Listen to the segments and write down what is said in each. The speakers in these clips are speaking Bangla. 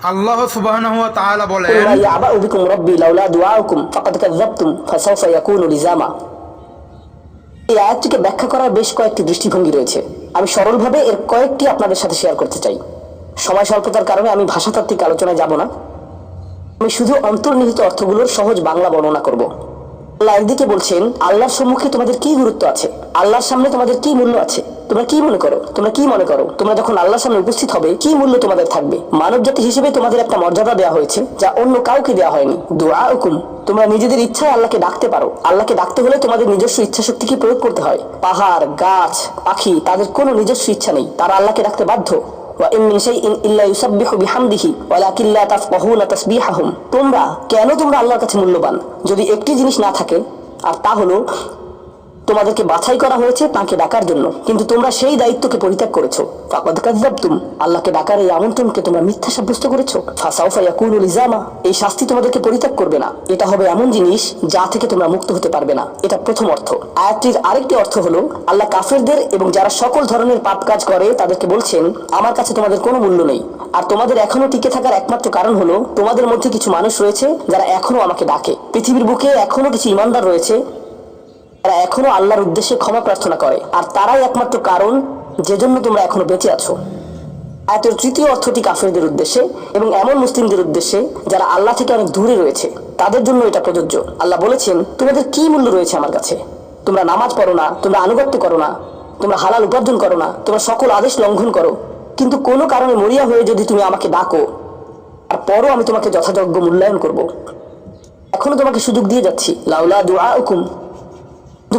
আল্লাহ সুবহানাহু ওয়া তাআলা বলেন, কুল মা ইয়াবাউ বিকুম রাব্বি লাউলা দুআউকুম ফাকাদ কাযাবতুম ফাসাউফা ইয়াকুনু লিজামা। এই আয়াতটিকে ব্যাখ্যা করার বেশ কয়েকটি দৃষ্টিভঙ্গি রয়েছে। আমি সরলভাবে এর কয়েকটি আপনাদের সাথে শেয়ার করতে চাই। সময় স্বল্পতার কারণে আমি ভাষাতাত্ত্বিক আলোচনায় যাব না, আমি শুধু অন্তর্নিহিত অর্থগুলোর সহজ বাংলা বর্ণনা করব। আল্লাহ একদিকে বলছেন, আল্লাহর সম্মুখে তোমাদের কি গুরুত্ব আছে, আল্লাহর সামনে তোমাদের কি মূল্য আছে, তোমরা কি মনে করো, তোমরা যখন আল্লাহর সামনে উপস্থিত হবে কি মূল্য তোমাদের থাকবে। মানব জাতি হিসেবে তোমাদের একটা মর্যাদা দেওয়া হয়েছে যা অন্য কাউকে দেওয়া হয়নি। দুআ হুকুম, তোমরা নিজেদের ইচ্ছায় আল্লাহকে ডাকতে পারো। আল্লাহকে ডাকতে হলে তোমাদের নিজস্ব ইচ্ছা শক্তিকে প্রয়োগ করতে হয়। পাহাড়, গাছ, পাখি তাদের কোনো নিজস্ব ইচ্ছা নেই, তারা আল্লাহকে ডাকতে বাধ্য। তোমরা আল্লাহর কাছে মূল্যবান যদি একটি জিনিস না থাকে, আর তা হলো তোমাদেরকে বাছাই করা হয়েছে তাকে ডাকার জন্য, কিন্তু তোমরা সেই দায়িত্বকে পরিত্যাগ করেছো। ফাকাদ কাযাবতুম, আল্লাহকে ডাকার এই আমন্ত্রণকে তোমরা মিথ্যা সাব্যস্ত করেছো। ফাসাউফা ইয়াকুনু লিজামা, এই শাস্তি তোমাদেরকে পরিত্যাগ করবে না। এটা হবে এমন জিনিস যা থেকে তোমরা মুক্ত হতে পারবে না। এটা প্রথম অর্থ। আয়াতটির আরেকটি অর্থ হলো, আল্লাহ কাফেরদের এবং যারা সকল ধরনের পাপ কাজ করে তাদেরকে বলছেন, আমার কাছে তোমাদের কোনো মূল্য নেই, আর তোমাদের এখনো টিকে থাকার একমাত্র কারণ হলো তোমাদের মধ্যে কিছু মানুষ রয়েছে যারা এখনো আমাকে ডাকে। পৃথিবীর বুকে এখনো কিছু ইমানদার রয়েছে তারা এখনো আল্লাহর উদ্দেশ্যে ক্ষমা প্রার্থনা করে, আর তারাই একমাত্র কারণ যে জন্য তোমরা এখনো বেঁচে আছো। আয়াতের তৃতীয় অর্থটি কাফেরদের উদ্দেশ্যে এবং এমন মুসলিমদের উদ্দেশ্যে যারা আল্লাহ থেকে অনেক দূরে রয়েছে, তাদের জন্য এটা প্রযোজ্য। আল্লাহ বলেছেন, তোমাদের কি মূল্য রয়েছে আমার কাছে? তোমরা নামাজ পড়ো না, তোমরা আনুগত্য করো না, তোমরা হালাল উপার্জন করো না, তোমরা সকল আদেশ লঙ্ঘন করো, কিন্তু কোনো কারণে মরিয়া হয়ে যদি তুমি আমাকে ডাকো, আর পরও আমি তোমাকে যথাযোগ্য মূল্যায়ন করব। এখনো তোমাকে সুযোগ দিয়ে যাচ্ছি, লাউলা দুআউকুম,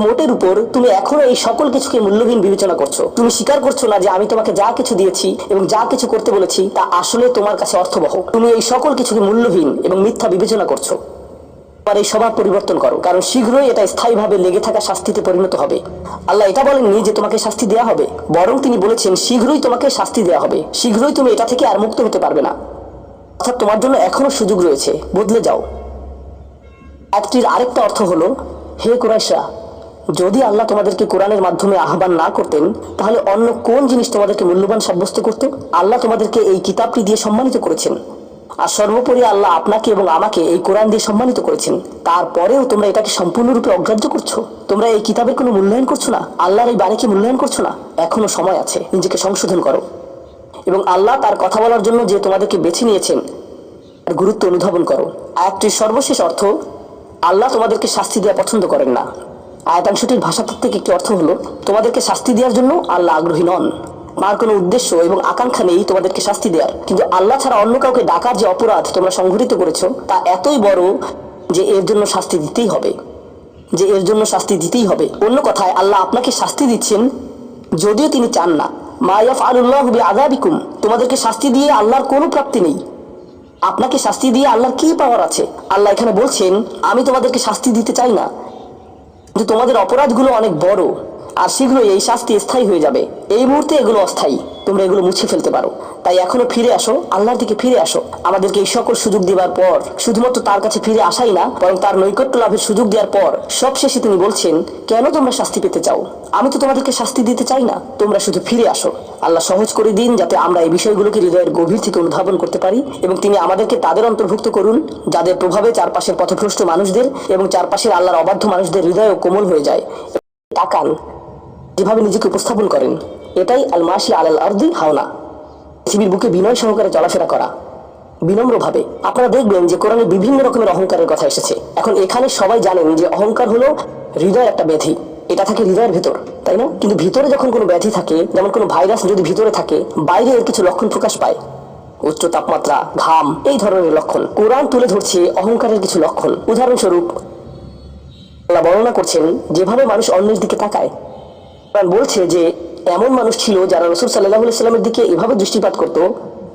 মোটের উপর তুমি এখনো এই সকল কিছুকে মূল্যহীন বিবেচনা করছো। তুমি স্বীকার করছো না যে আমি তোমাকে যা কিছু দিয়েছি এবং যা কিছু করতে বলেছি তা আসলে তোমার কাছে অর্থবহ। তুমি এই সকল কিছুকে মূল্যহীন এবং মিথ্যা বিবেচনা করছো। তোমার এই স্বভাব পরিবর্তন করো, কারণ শীঘ্রই এটা স্থায়ীভাবে লেগে থাকা শাস্তিতে পরিণত হবে। আল্লাহ এটা বলেননি যে তোমাকে শাস্তি দেওয়া হবে, বরং তিনি বলেছেন শীঘ্রই তোমাকে শাস্তি দেওয়া হবে, শীঘ্রই তুমি এটা থেকে আর মুক্ত হতে পারবে না। অর্থাৎ তোমার জন্য এখনো সুযোগ রয়েছে, বদলে যাও। আয়াতটির আরেকটা অর্থ হলো, হে কুরাইশরা, যদি আল্লাহ তোমাদেরকে কোরআনের মাধ্যমে আহ্বান না করতেন তাহলে অন্য কোন জিনিস তোমাদেরকে মূল্যবান সাব্যস্ত করত? আল্লাহ তোমাদেরকে এই কিতাবটি দিয়ে সম্মানিত করেছেন, আর সর্বোপরি আল্লাহ আপনাকে এবং আমাকে এই কোরআন দিয়ে সম্মানিত করেছেন। তারপরেও তোমরা এটাকে সম্পূর্ণরূপে অগ্রাহ্য করছো। তোমরা এই কিতাবের কোনো মূল্যায়ন করছো না, আল্লাহর এই বাণীকে মূল্যায়ন করছো না। এখনো সময় আছে, নিজেকে সংশোধন করো এবং আল্লাহ তার কথা বলার জন্য যে তোমাদেরকে বেছে নিয়েছেন তার গুরুত্ব অনুধাবন করো। আয়াতটির সর্বশেষ অর্থ, আল্লাহ তোমাদেরকে শাস্তি দেওয়া পছন্দ করেন না। আয়াতাংশটির ভাষাতাত্ত্বিক একটি অর্থ হলো, তোমাদেরকে শাস্তি দেওয়ার জন্য আল্লাহ আগ্রহী নন। আর কোনো উদ্দেশ্য এবং আকাঙ্ক্ষা নেই তোমাদেরকে শাস্তি দেওয়ার, কিন্তু আল্লাহ ছাড়া অন্য কাউকে ডাকার যে অপরাধ তোমরা সংঘটিত করেছো তা এতই বড় যে এর জন্য শাস্তি দিতেই হবে। অন্য কথায় আল্লাহ আপনাকে শাস্তি দিচ্ছেন যদিও তিনি চান না। মা ইয়াফআলুল্লাহু বিআযাবিকুম, তোমাদেরকে শাস্তি দিয়ে আল্লাহর কোনো প্রাপ্তি নেই। আপনাকে শাস্তি দিয়ে আল্লাহর কি পাওয়ার আছে? আল্লাহ এখানে বলছেন, আমি তোমাদেরকে শাস্তি দিতে চাই না, কিন্তু তোমাদের অপরাধগুলো অনেক বড়, আর শীঘ্রই এই শাস্তি স্থায়ী হয়ে যাবে। এই মুহূর্তে এগুলো অস্থায়ী, তোমরা এগুলো মুছে ফেলতে পারো। তাই এখনো ফিরে আসো, আল্লাহর দিকে ফিরে আসো। আমাদেরকে এই সকল সুযোগ দেওয়ার পর শুধুমাত্র তার কাছে ফিরে আসাই না, বরং তার নৈকট্য লাভের সুযোগ দেওয়ার পর সবশেষে তিনি বলছেন, কেন তোমরা শাস্তি পেতে চাও? আমি তো তোমাদেরকে শাস্তি দিতে চাই না, তোমরা শুধু ফিরে আসো। আল্লাহ সহজ করে দিন যাতে আমরা এই বিষয়গুলোকে হৃদয়ের গভীর থেকে অনুধাবন করতে পারি, এবং তিনি আমাদেরকে তাদের অন্তর্ভুক্ত করুন যাদের প্রভাবে চারপাশের পথভ্রষ্ট মানুষদের এবং চারপাশের আল্লাহর অবাধ্য মানুষদের হৃদয়ও কোমল হয়ে যায়। তাকান, যেভাবে নিজেকে উপস্থাপন করেন, এটাই আল মাশি আলাল আরদি হাওনা, পৃথিবীর বুকে বিনয় সহকারে চলাফেরা করা, বিনম্রভাবে। আপনারা দেখবেন যে কোরআনে বিভিন্ন রকমের অহংকারের কথা এসেছে। এখন এখানে সবাই জানেন যে অহংকার হলো হৃদয়ের একটা ব্যাধি, এটা থাকে হৃদয়ের ভেতর, তাই না? কিন্তু ভিতরে যখন কোনো ব্যাধি থাকে, যেমন কোনো ভাইরাস যদি ভিতরে থাকে, বাইরে এর কিছু লক্ষণ প্রকাশ পায়, উচ্চ তাপমাত্রা, ঘাম, এই ধরনের লক্ষণ। কোরআন তুলে ধরছে অহংকারের কিছু লক্ষণ। উদাহরণস্বরূপ আল্লাহ বর্ণনা করছেন যেভাবে মানুষ অন্যের দিকে তাকায়। কোরআন বলছে যে এমন মানুষ ছিল যারা রাসূল সাল্লাল্লাহু আলাইহি ওয়াসাল্লামের দিকে এভাবে দৃষ্টিপাত করত,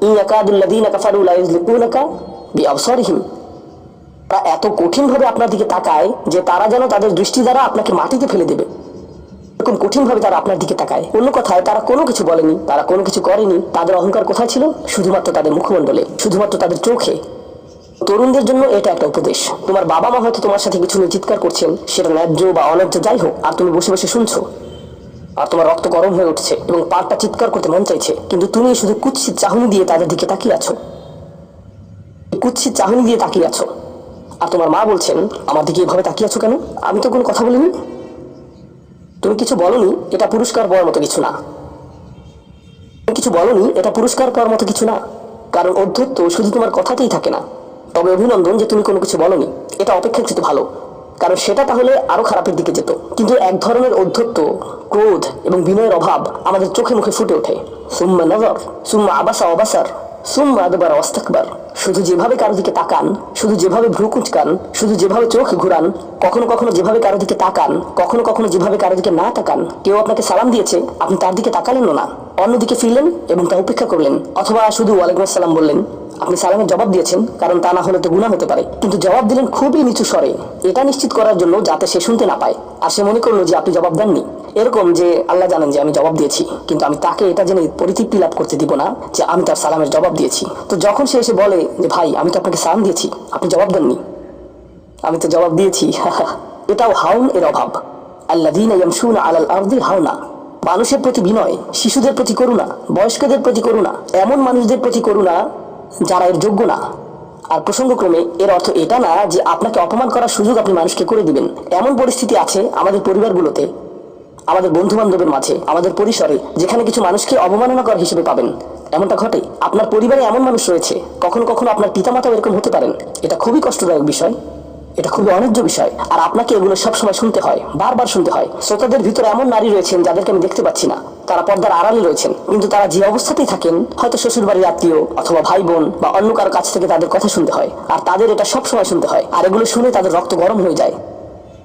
ইয়াকাদুল্লাযীনা কাফারু লা ইউযলিকুনাকা বিআবসারিহিম, তারা এত কঠিনভাবে আপনার দিকে তাকায় যে তারা যেন তাদের দৃষ্টি দ্বারা আপনাকে মাটিতে ফেলে দেবে। এরকম কঠিনভাবে তারা আপনার দিকে তাকায়। অন্য কথায় তারা কোনো কিছু বলেনি, তারা কোনো কিছু করেনি, তাদের অহংকার কোথায় ছিল? শুধুমাত্র তাদের মুখমণ্ডলে, শুধুমাত্র তাদের চোখে। তরুণদের জন্য এটা একটা উপদেশ। তোমার বাবা মা হয়তো তোমার সাথে কিছু নিয়ে চিৎকার করছেন, সেটা ন্যায্য বা অন্যায্য যাই হোক, আর তুমি বসে বসে শুনছো, আর তোমার রক্ত গরম হয়ে উঠছে এবং পাটা চিৎকার করতে মন চাইছে, কিন্তু তুমি শুধু কুৎসিত চাহনি দিয়ে তাদের দিকে তাকিয়ে আছো। কুৎসিত চাহনি দিয়ে তাকিয়ে আছো। আর তোমার মা বলছেন, আমার দিকে এভাবে তাকিয়ে আছো কেন? আমি তো কোনো কথা বলিনি। তুমি কিছু বলনি, এটা পুরস্কার পাওয়ার মতো কিছু না। তুমি কিছু বলনি, এটা পুরস্কার পাওয়ার মতো কিছু না। কারণ অধ্যত্ব শুধু তোমার কথাতেই থাকে না। তবে অভিনন্দন যে তুমি কোনো কিছু বলনি, এটা অপেক্ষাকৃত ভালো, কারণ সেটা তাহলে আরো খারাপের দিকে যেত। কিন্তু এক ধরনের অধ্যত্ব, ক্রোধ এবং বিনয়ের অভাব আমাদের চোখে মুখে ফুটে ওঠে। সুম্মা নজর, সুম্মা আবাসা অবাসার, সুম্মা আদবার ওয়াস্তাকবার। শুধু যেভাবে কারো দিকে তাকান, শুধু যেভাবে ভ্রু কুঁচকান, শুধু যেভাবে চোখ ঘুরান, কখনো কখনো যেভাবে কারো দিকে তাকান, কখনো কখনো যেভাবে কারো দিকে না তাকান। কেউ আপনাকে সালাম দিয়েছে, আপনি তার দিকে তাকালেনও না, অন্যদিকে ফিরলেন এবং তা উপেক্ষা করলেন, অথবা শুধু ওয়ালাইকুম আসসালাম বললেন। আপনি সালামের জবাব দিয়েছেন, কারণ তা না হলে তো গুনাহ হতে পারে, কিন্তু জবাব দিলেন খুবই নিচু স্বরে, এটা নিশ্চিত করার জন্য যাতে সে শুনতে না পায় আর সে মনে করলো যে আপনি জবাব দেননি। এরকম যে আল্লাহ জানেন যে আমি জবাব দিয়েছি, কিন্তু আমি তাকে এটা জেনে পরিতৃপ্তি লাভ করতে দিব না যে আমি তার সালামের জবাব দিয়েছি। তো যখন সে এসে বলে যে ভাই আমি তো আপনাকে সালাম দিয়েছি, আপনি জবাব দেননি, আমি তো জবাব দিয়েছি, এটাও হাউন এর অভাব। আল্লাযীনা ইয়ামশুনা আলাল আরদি হাওনা। মানুষের প্রতি বিনয়, শিশুদের প্রতি করুণা, বয়স্কদের প্রতি করুণা, এমন মানুষদের প্রতি করুণা যারা এর যোগ্য না। আর প্রসঙ্গক্রমে এর অর্থ এটা না যে আপনাকে অপমান করার সুযোগ আপনি মানুষকে করে দিবেন। এমন পরিস্থিতি আছে আমাদের পরিবারগুলোতে, আমাদের বন্ধু বান্ধবের মাঝে, আমাদের পরিসরে, যেখানে কিছু মানুষকে অবমাননা করার হিসেবে পাবেন। এমনটা ঘটে। আপনার পরিবারে এমন মানুষ রয়েছে, কখনো কখনো আপনার পিতামাতাও এরকম হতে পারেন। এটা খুবই কষ্টদায়ক বিষয়, এটা খুবই অন্যায্য বিষয়, আর আপনাকে এগুলো সবসময় শুনতে হয়, বারবার শুনতে হয়। শ্রোতাদের ভিতরে এমন নারী রয়েছেন যাদেরকে আমি দেখতে পাচ্ছি না, তারা পর্দার আড়ালে রয়েছেন, কিন্তু তারা যে অবস্থাতেই থাকেন, হয়তো শ্বশুর বাড়ির আত্মীয় অথবা ভাই বোন বা অন্য কারো কাছ থেকে তাদের কথা শুনতে হয়, আর তাদের এটা সবসময় শুনতে হয়, আর এগুলো শুনে তাদের রক্ত গরম হয়ে যায়।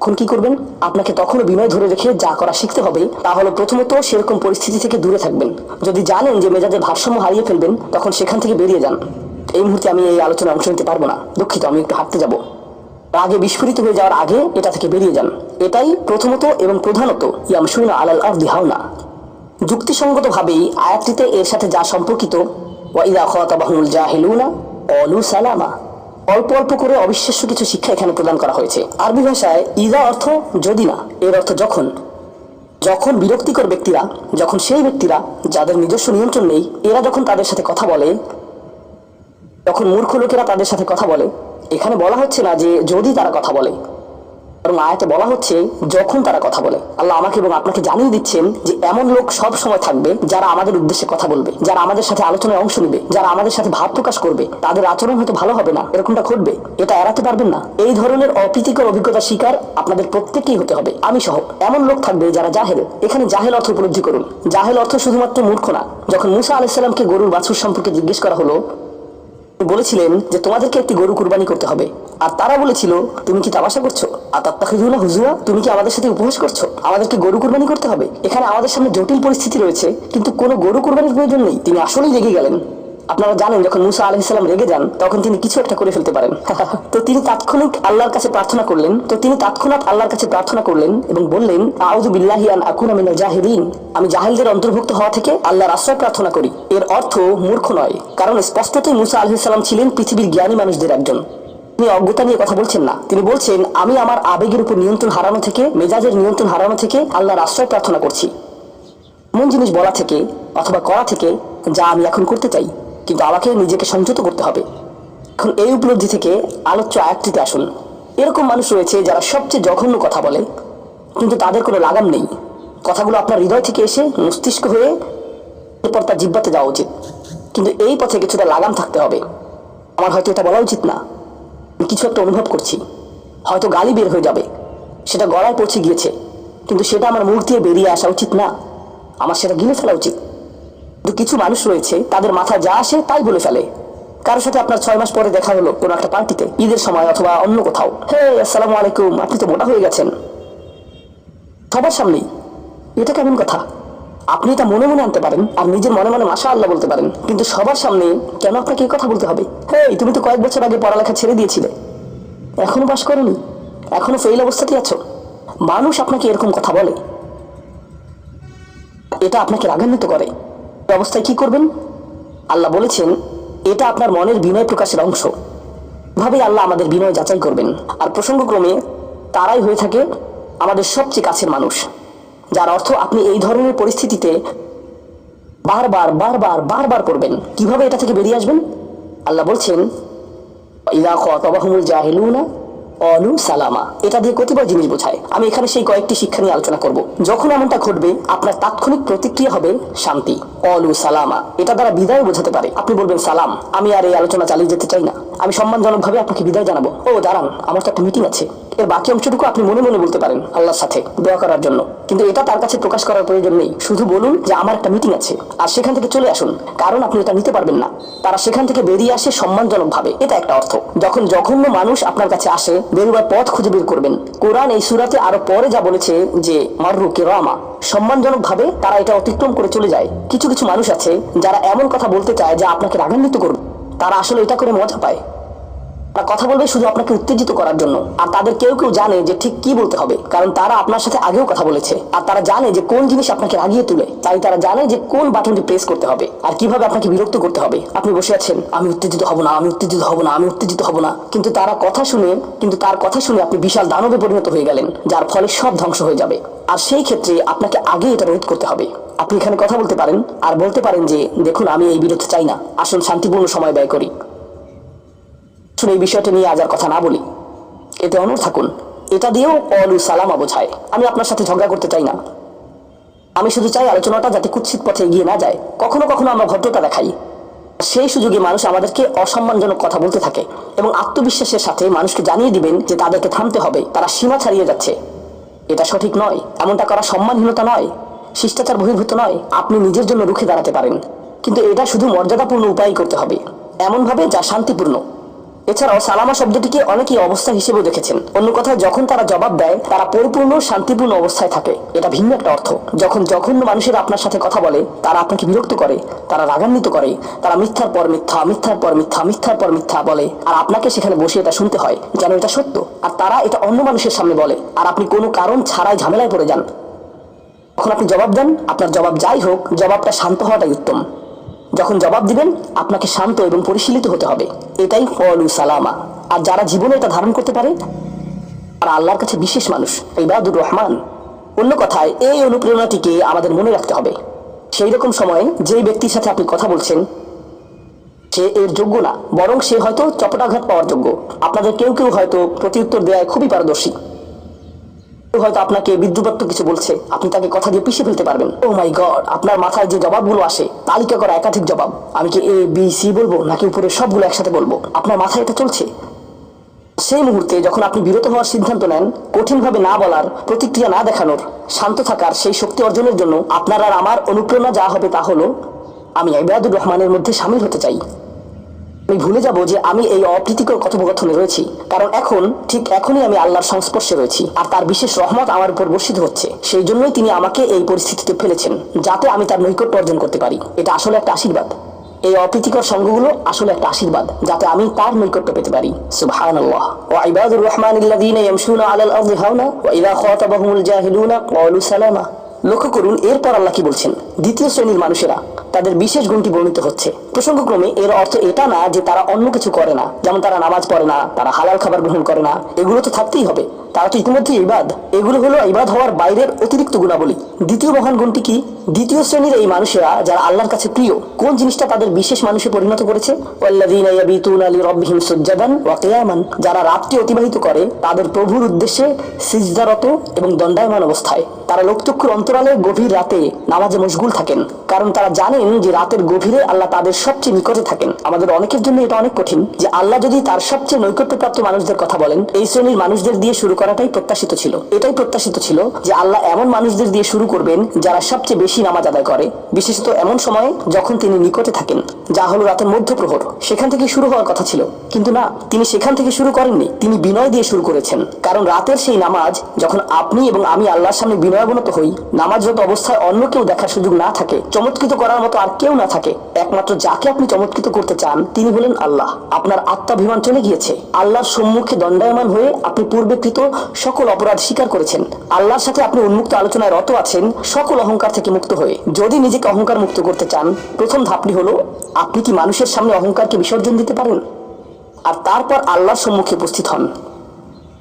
এখন কি করবেন? আপনাকে তখনও বিনয় ধরে রেখে যা করা শিখতে হবে তা হলো প্রথমত সেরকম পরিস্থিতি থেকে দূরে থাকবেন। যদি জানেন যে মেজাজের ভারসাম্য হারিয়ে ফেলবেন, তখন সেখান থেকে বেরিয়ে যান। এই মুহূর্তে আমি এই আলোচনায় অংশ নিতে পারবো না, দুঃখিত, আমি একটু হাঁটতে যাব। রাগে বিস্ফোরিত হয়ে যাওয়ার আগে এটা থেকে বেরিয়ে যান। এটাই প্রথমত এবং প্রধানত ইয়ামশুনা আলাল আরদি হাওনা। যুক্তিসঙ্গতভাবেই আয়াতটিতে এর সাথে যা সম্পর্কিত, ওয়া ইযা খাতাবাহুমুল জাহিলুনা ক্বালু সালামা, অল্প অল্প করে অবিশ্বাস্য কিছু শিক্ষা এখানে প্রদান করা হয়েছে। আরবি ভাষায় ইযা অর্থ যদি না, এর অর্থ যখন। যখন বিরক্তিকর ব্যক্তিরা, যখন সেই ব্যক্তিরা যাদের নিজস্ব নিয়ন্ত্রণ নেই, এরা যখন তাদের সাথে কথা বলে, যখন মূর্খ লোকেরা তাদের সাথে কথা বলে, এখানে বলা হচ্ছে না যে যদি তারা কথা বলে, বরং আয়াতে বলা হচ্ছে যখন তারা কথা বলে। আল্লাহ আমাকে এবং আপনাকে জানিয়ে দিচ্ছেন যে এমন লোক সব সময় থাকবে যারা আমাদের উদ্দেশ্যে কথা বলবে, যারা আমাদের সাথে আলোচনায় অংশ নেবে, যারা আমাদের সাথে ভাব প্রকাশ করবে। তাদের আচরণ হয়তো ভালো হবে না, এরকমটা ঘটবে, এটা এড়াতে পারবেন না। এই ধরনের অপ্রীতিকর অভিজ্ঞতার শিকার আপনাদের প্রত্যেককেই হতে হবে, আমি সহ। এমন লোক থাকবে যারা জাহেল। এখানে জাহেল অর্থ উপলব্ধি করুন। জাহেল অর্থ শুধুমাত্র মূর্খ না। যখন মুসা আলাইহিস সালামকে গরুর বাছুর সম্পর্কে জিজ্ঞেস করা হলো, বলেছিলেন যে তোমাদেরকে একটি গরু কুরবানি করতে হবে, আর তারা বলেছিল তুমি কি তামাশা করছো, আতাত্তাখিযুনা হুজুয়া, তুমি কি আমাদের সাথে উপহাস করছো, আমাদেরকে গরু কুরবানি করতে হবে। এখানে আমাদের সামনে জটিল পরিস্থিতি রয়েছে, কিন্তু কোনো গরু কুরবানির প্রয়োজন নেই। তিনি আসলেই রেগে গেলেন। আপনারা জানেন যখন মুসা আলাইহিস সালাম রেগে যান, তখন তিনি কিছু একটা করে ফেলতে পারেন। তো তিনি তাৎক্ষণিক আল্লাহর কাছে প্রার্থনা করলেন এবং বললেন, আউযু বিল্লাহি আন আকুনা মিনাল জাহিলিন, আমি জাহেলদের অন্তর্ভুক্ত হওয়া থেকে আল্লাহর আশ্রয় প্রার্থনা করি। এর অর্থ মূর্খ নয়, কারণ স্পষ্টতই মুসা আলাইহিস সালাম ছিলেন পৃথিবীর জ্ঞানী মানুষদের একজন। তিনি অজ্ঞতা নিয়ে কথা বলছেন না, তিনি বলছেন আমি আমার আবেগের উপর নিয়ন্ত্রণ হারানো থেকে, মেজাজের নিয়ন্ত্রণ হারানো থেকে আল্লাহর আশ্রয় প্রার্থনা করছি, এমন জিনিস বলা থেকে অথবা করা থেকে যা আমি এখন করতে চাই, কিন্তু আমাকে নিজেকে সংযত করতে হবে। এখন এই উপলব্ধি থেকে আলোচ্য আয়াতটিতে আসুন। এরকম মানুষ রয়েছে যারা সবচেয়ে জঘন্য কথা বলে, কিন্তু তাদের কোনো লাগাম নেই। কথাগুলো আপনার হৃদয় থেকে এসে মস্তিষ্ক হয়ে এরপর তার জিহ্বাতে যাওয়া উচিত, কিন্তু এই পথে কিছুটা লাগাম থাকতে হবে। আমার হয়তো এটা বলা উচিত না, কিছু একটা অনুভব করছি, হয়তো গালি বের হয়ে যাবে, সেটা গলায় পৌঁছে গিয়েছে, কিন্তু সেটা আমার মুখ দিয়ে বেরিয়ে আসা উচিত না, আমার সেটা গিলে ফেলা উচিত। কিন্তু কিছু মানুষ রয়েছে তাদের মাথায় যা আসে তাই বলে ফেলে। কারোর সাথে আপনার 6 মাস পরে দেখা হলো কোনো একটা পার্টিতে, ঈদের সময় অথবা অন্য কোথাও, হে আসসালামু আলাইকুম, আপনি তো মোটা হয়ে গেছেন, সবার সামনেই। এটা কেমন কথা? আপনি এটা মনে মনে আনতে পারেন আর নিজের মনে মনে মাশাআল্লাহ বলতে পারেন, কিন্তু সবার সামনে কেন আপনাকে এই কথা বলতে হবে? হে, তুমি তো কয়েক বছর আগে পড়ালেখা ছেড়ে দিয়েছিলে, এখনো পাশ করোনি, এখনো ফেল অবস্থাতেই আছো। মানুষ আপনাকে এরকম কথা বলে, এটা আপনাকে রাগান্বিত করে। এই অবস্থায় কি করবেন? আল্লাহ বলেছেন এটা আপনার মনের বিনয় প্রকাশের অংশ। ভাবেই আল্লাহ আমাদের বিনয় যাচাই করবেন। আর প্রসঙ্গক্রমে তারাই হয়ে থাকে আমাদের সবচেয়ে কাছের মানুষ, যার অর্থ আপনি এই ধরনের পরিস্থিতিতে বারবার বারবার বারবার পড়বেন। কিভাবে এটা থেকে বেরিয়ে আসবেন? আল্লাহ বলছেন ইযা খাতাবাহুমুল জাহিলুনা অলু সালামা, এটা দিয়ে কতিপয় জিনিস বোঝায়। আমি এখানে সেই কয়েকটি শিক্ষা নিয়ে আলোচনা করব। যখন এমনটা ঘটবে আপনার তাৎক্ষণিক প্রতিক্রিয়া হবে শান্তি, অলু সালামা। এটা দ্বারা বিদায় বোঝাতে পারে। আপনি বলবেন সালাম, আমি আর এই আলোচনা চালিয়ে যেতে চাই না, আমি সম্মানজনকভাবে আপনাকে বিদায় জানাবো। ও দাঁড়ান, আমার তো একটা মিটিং আছে। এর বাকি অংশটুকু আপনি মনে মনে বলতে পারেন আল্লাহর সাথে দোয়া করার জন্য, কিন্তু এটা তার কাছে প্রকাশ করার প্রয়োজন নেই। শুধু বলুন যে আমার একটা মিটিং আছে, আর সেখান থেকে চলে আসুন, কারণ আপনি এটা নিতে পারবেন না। তারা সেখান থেকে বেরিয়ে আসে সম্মানজনকভাবে, এটা একটা অর্থ। যখন জঘন্য মানুষ আপনার কাছে আসে, বেরোবার পথ খুঁজে বের করবেন। কোরআন এই সূরাতে আরো পরে যা বলেছে যে মাররু কিরামা, সম্মানজনকভাবে তারা এটা অতিক্রম করে চলে যায়। কিছু কিছু মানুষ আছে যারা এমন কথা বলতে চায় যা আপনাকে রাগান্বিত করবে। তারা আসলে এটা করে মজা পায়। তারা কথা বলবে শুধু আপনাকে উত্তেজিত করার জন্য। আর তাদের কেউ কেউ জানে যে ঠিক কি বলতে হবে, কারণ তারা আপনার সাথে আগেও কথা বলেছে। আর তারা জানে যে কোন জিনিস আপনাকে রাগিয়ে তুলে, তাই তারা জানে যে কোন বাটনটি প্রেস করতে হবে আর কিভাবে আপনাকে বিরক্ত করতে হবে। আপনি বসে আছেন, আমি উত্তেজিত হব না, আমি উত্তেজিত হব না, আমি উত্তেজিত হব না, কিন্তু তার কথা শুনে আপনি বিশাল দানবে পরিণত হয়ে গেলেন, যার ফলে সব ধ্বংস হয়ে যাবে। আর সেই ক্ষেত্রে আপনাকে আগে এটা রোধ করতে হবে। আপনি এখানে কথা বলতে পারেন আর বলতে পারেন যে দেখুন, আমি এই বিরোধ চাই না, আসুন শান্তিপূর্ণ সময় ব্যয় করি, এই বিষয়টা নিয়ে আজ আর কথা না বলি, এতে অনড় থাকুন। এটা দিয়েও অলু সালামা বোঝায়। আমি আপনার সাথে ঝগড়া করতে চাই না, আমি শুধু চাই আলোচনাটা যাতে কুৎসিত পথে এগিয়ে না যায়। কখনো কখনো আমরা ভদ্রতা দেখাই, সেই সুযোগে মানুষ আমাদেরকে অসম্মানজনক কথা বলতে থাকে, এবং আত্মবিশ্বাসের সাথে মানুষকে জানিয়ে দিবেন যে তাদেরকে থামতে হবে, তারা সীমা ছাড়িয়ে যাচ্ছে। এটা সঠিক নয়, এমনটা করা সম্মানহীনতা নয়, শিষ্টাচার বহির্ভূত নয়। আপনি নিজের জন্য রুখে দাঁড়াতে পারেন, কিন্তু এটা শুধু মর্যাদাপূর্ণ উপায় করতে হবে, এমনভাবে যা শান্তিপূর্ণ। এছাড়াও সালামা শব্দটিকে অনেকেই অবস্থা হিসেবেও দেখেছেন। অন্য কথায়, যখন তারা জবাব দেয় তারা পরিপূর্ণ শান্তিপূর্ণ অবস্থায় থাকে, এটা ভিন্ন একটা অর্থ। যখন জঘন্য মানুষেরা আপনার সাথে কথা বলে, তারা আপনাকে বিরক্ত করে, তারা রাগান্বিত করে, তারা মিথ্যার পর মিথ্যা, মিথ্যার পর মিথ্যা, মিথ্যার পর মিথ্যা বলে, আর আপনাকে সেখানে বসে এটা শুনতে হয় যেন এটা সত্য। আর তারা এটা অন্য মানুষের সামনে বলে, আর আপনি কোনো কারণ ছাড়াই ঝামেলায় পড়ে যান। তখন আপনি জবাব দেন, আপনার জবাব যাই হোক, জবাবটা শান্ত হওয়াটাই উত্তম। যখন জবাব দিবেন আপনাকে শান্ত এবং পরিশীলিত হতে হবে, এটাই কওলু সালামা। আর যারা জীবনে এটা ধারণ করতে পারে তারা আল্লাহর কাছে বিশেষ মানুষ, ইবাদুর রহমান। অন্য কথায়, এই অনুপ্রেরণাটিকে আমাদের মনে রাখতে হবে। সেই রকম সময়ে যেই ব্যক্তির সাথে আপনি কথা বলছেন সে এর যোগ্য না, বরং সে হয়তো চপটাঘাত পাওয়ার যোগ্য। আপনাদের কেউ কেউ হয়তো প্রতিউত্তর দেওয়ায় খুবই পারদর্শী, হয়তো আপনাকে বিদ্রুপাত্মক কিছু বলছে, আপনি তাকে কথা দিয়ে পিষে ফেলতে পারবেন। ও মাই গড, আপনার মাথায় যে জবাবগুলো আসে, তালিকা করা একাধিক জবাব, আমি কি এ বি সি বলবো নাকি উপরে সবগুলো একসাথে বলবো, আপনার মাথায় এটা চলছে। সেই মুহূর্তে যখন আপনি বিরত হওয়ার সিদ্ধান্ত নেন, কঠিনভাবে না বলার, প্রতিক্রিয়া না দেখানোর, শান্ত থাকার সেই শক্তি অর্জনের জন্য আপনার আর আমার অনুপ্রেরণা যা হবে তা হলো, আমি ইবাদুর রহমানের মধ্যে শামিল হতে চাই। আমি ভুলে যাব যে আমি এই অপ্রীতিকর কথোপকথনে রয়েছি, কারণ ঠিক এখনই আমি আল্লাহর সংস্পর্শে রয়েছি, আর তার বিশেষ রহমত আমার উপর বর্ষিত হচ্ছে। সেই জন্যই তিনি আমাকে এই পরিস্থিতিতে ফেলেছেন, যাতে আমি তার নৈকট্য অর্জন করতে পারি। এটা আসলে একটা আশীর্বাদ। এই অপ্রীতিকর সঙ্গগুলো আসলে একটা আশীর্বাদ, যাতে আমি তার নৈকট্য পেতে পারি। সুবহানাল্লাহ। ওয়া ইবাদুর রহমানিল্লাযীনা ইয়ামশুনা আলাল আরদি হাওনা ওয়া ইযা খাতাবাহুমুল জাহিলুনা ক্বালু সালামা। লক্ষ্য করুন এরপর আল্লাহ কি বলছেন। দ্বিতীয় শ্রেণীর মানুষেরা, তাদের বিশেষ গুণটি বর্ণিত হচ্ছে। প্রসঙ্গক্রমে এর অর্থ এটা না যে তারা অন্য কিছু করে না, যেমন তারা নামাজ পড়ে না, তারা হালাল খাবার গ্রহণ করে না, এগুলো তো থাকতেই হবে, তারা তো ইতিমধ্যে ইবাদ। এগুলো হলো ইবাদ হওয়ার বাইরের অতিরিক্ত গুণাবলী। দ্বিতীয় মহান গুণটি কি? দ্বিতীয় শ্রেণীর এই মানুষেরা যারা আল্লাহর কাছে প্রিয়, কোন জিনিসটা তাদের বিশেষ মানুষে পরিণত করেছে? ওয়াল্লাযীনা ইয়াবিতুনা লিরাব্বিহিম সুজদান ওয়া কিয়ামান। যারা রাতটি অতিবাহিত করে তাদের প্রভুর উদ্দেশ্যে সিজদারত এবং দণ্ডায়মান অবস্থায়। তারা লোকচক্ষুর অন্তরালে গভীর রাতে নামাজে মশগুল থাকেন, কারণ তারা জানেন যে রাতের গভীরে আল্লাহ তাদের সবচেয়ে নিকটে থাকেন। আমাদের অনেকের জন্য এটা অনেক কঠিন যে আল্লাহ যদি তার সবচেয়ে নৈকট্যপ্রাপ্ত মানুষদের কথা বলেন, এই শ্রেণীর মানুষদের দিয়ে শুরু করাটাই প্রত্যাশিত ছিল। এটাই প্রত্যাশিত ছিল যে আল্লাহ এমন মানুষদের দিয়ে শুরু করবেন যারা সবচেয়ে বেশি নামাজ আদায় করে, বিশেষত এমন সময়ে যখন তিনি নিকটে থাকেন, যা হলো রাতের মধ্যপ্রহর। সেখান থেকে শুরু হওয়ার কথা ছিল, কিন্তু না, তিনি সেখান থেকে শুরু করেননি, তিনি বিনয় দিয়ে শুরু করেছেন। কারণ রাতের সেই নামাজ, যখন আপনি এবং আমি আল্লাহর সামনে বিনয়াবনত হই, নামাজরত অবস্থায় অন্য কেউ দেখার সুযোগ না থাকে, চমৎকৃত করার মতো আর কেউ না থাকে, একমাত্র যাকে আপনি চমৎকৃত করতে চান তিনি হলেন আল্লাহ। আপনার আত্মাভিমান চলে গিয়েছে, আল্লাহর সম্মুখে দণ্ডায়মান হয়ে আপনি পূর্বেকৃত সকল অপরাধ স্বীকার করেছেন, আল্লাহর সাথে আপনি উন্মুক্ত আলোচনায় রত আছেন, সকল অহংকার থেকে মুক্ত হয়ে। যদি নিজেকে অহংকার মুক্ত করতে চান, প্রথম ধাপটি হলো আপনি কি মানুষের সামনে অহংকারকে বিসর্জন দিতে পারেন, আর তারপর আল্লাহর সম্মুখে উপস্থিত হন।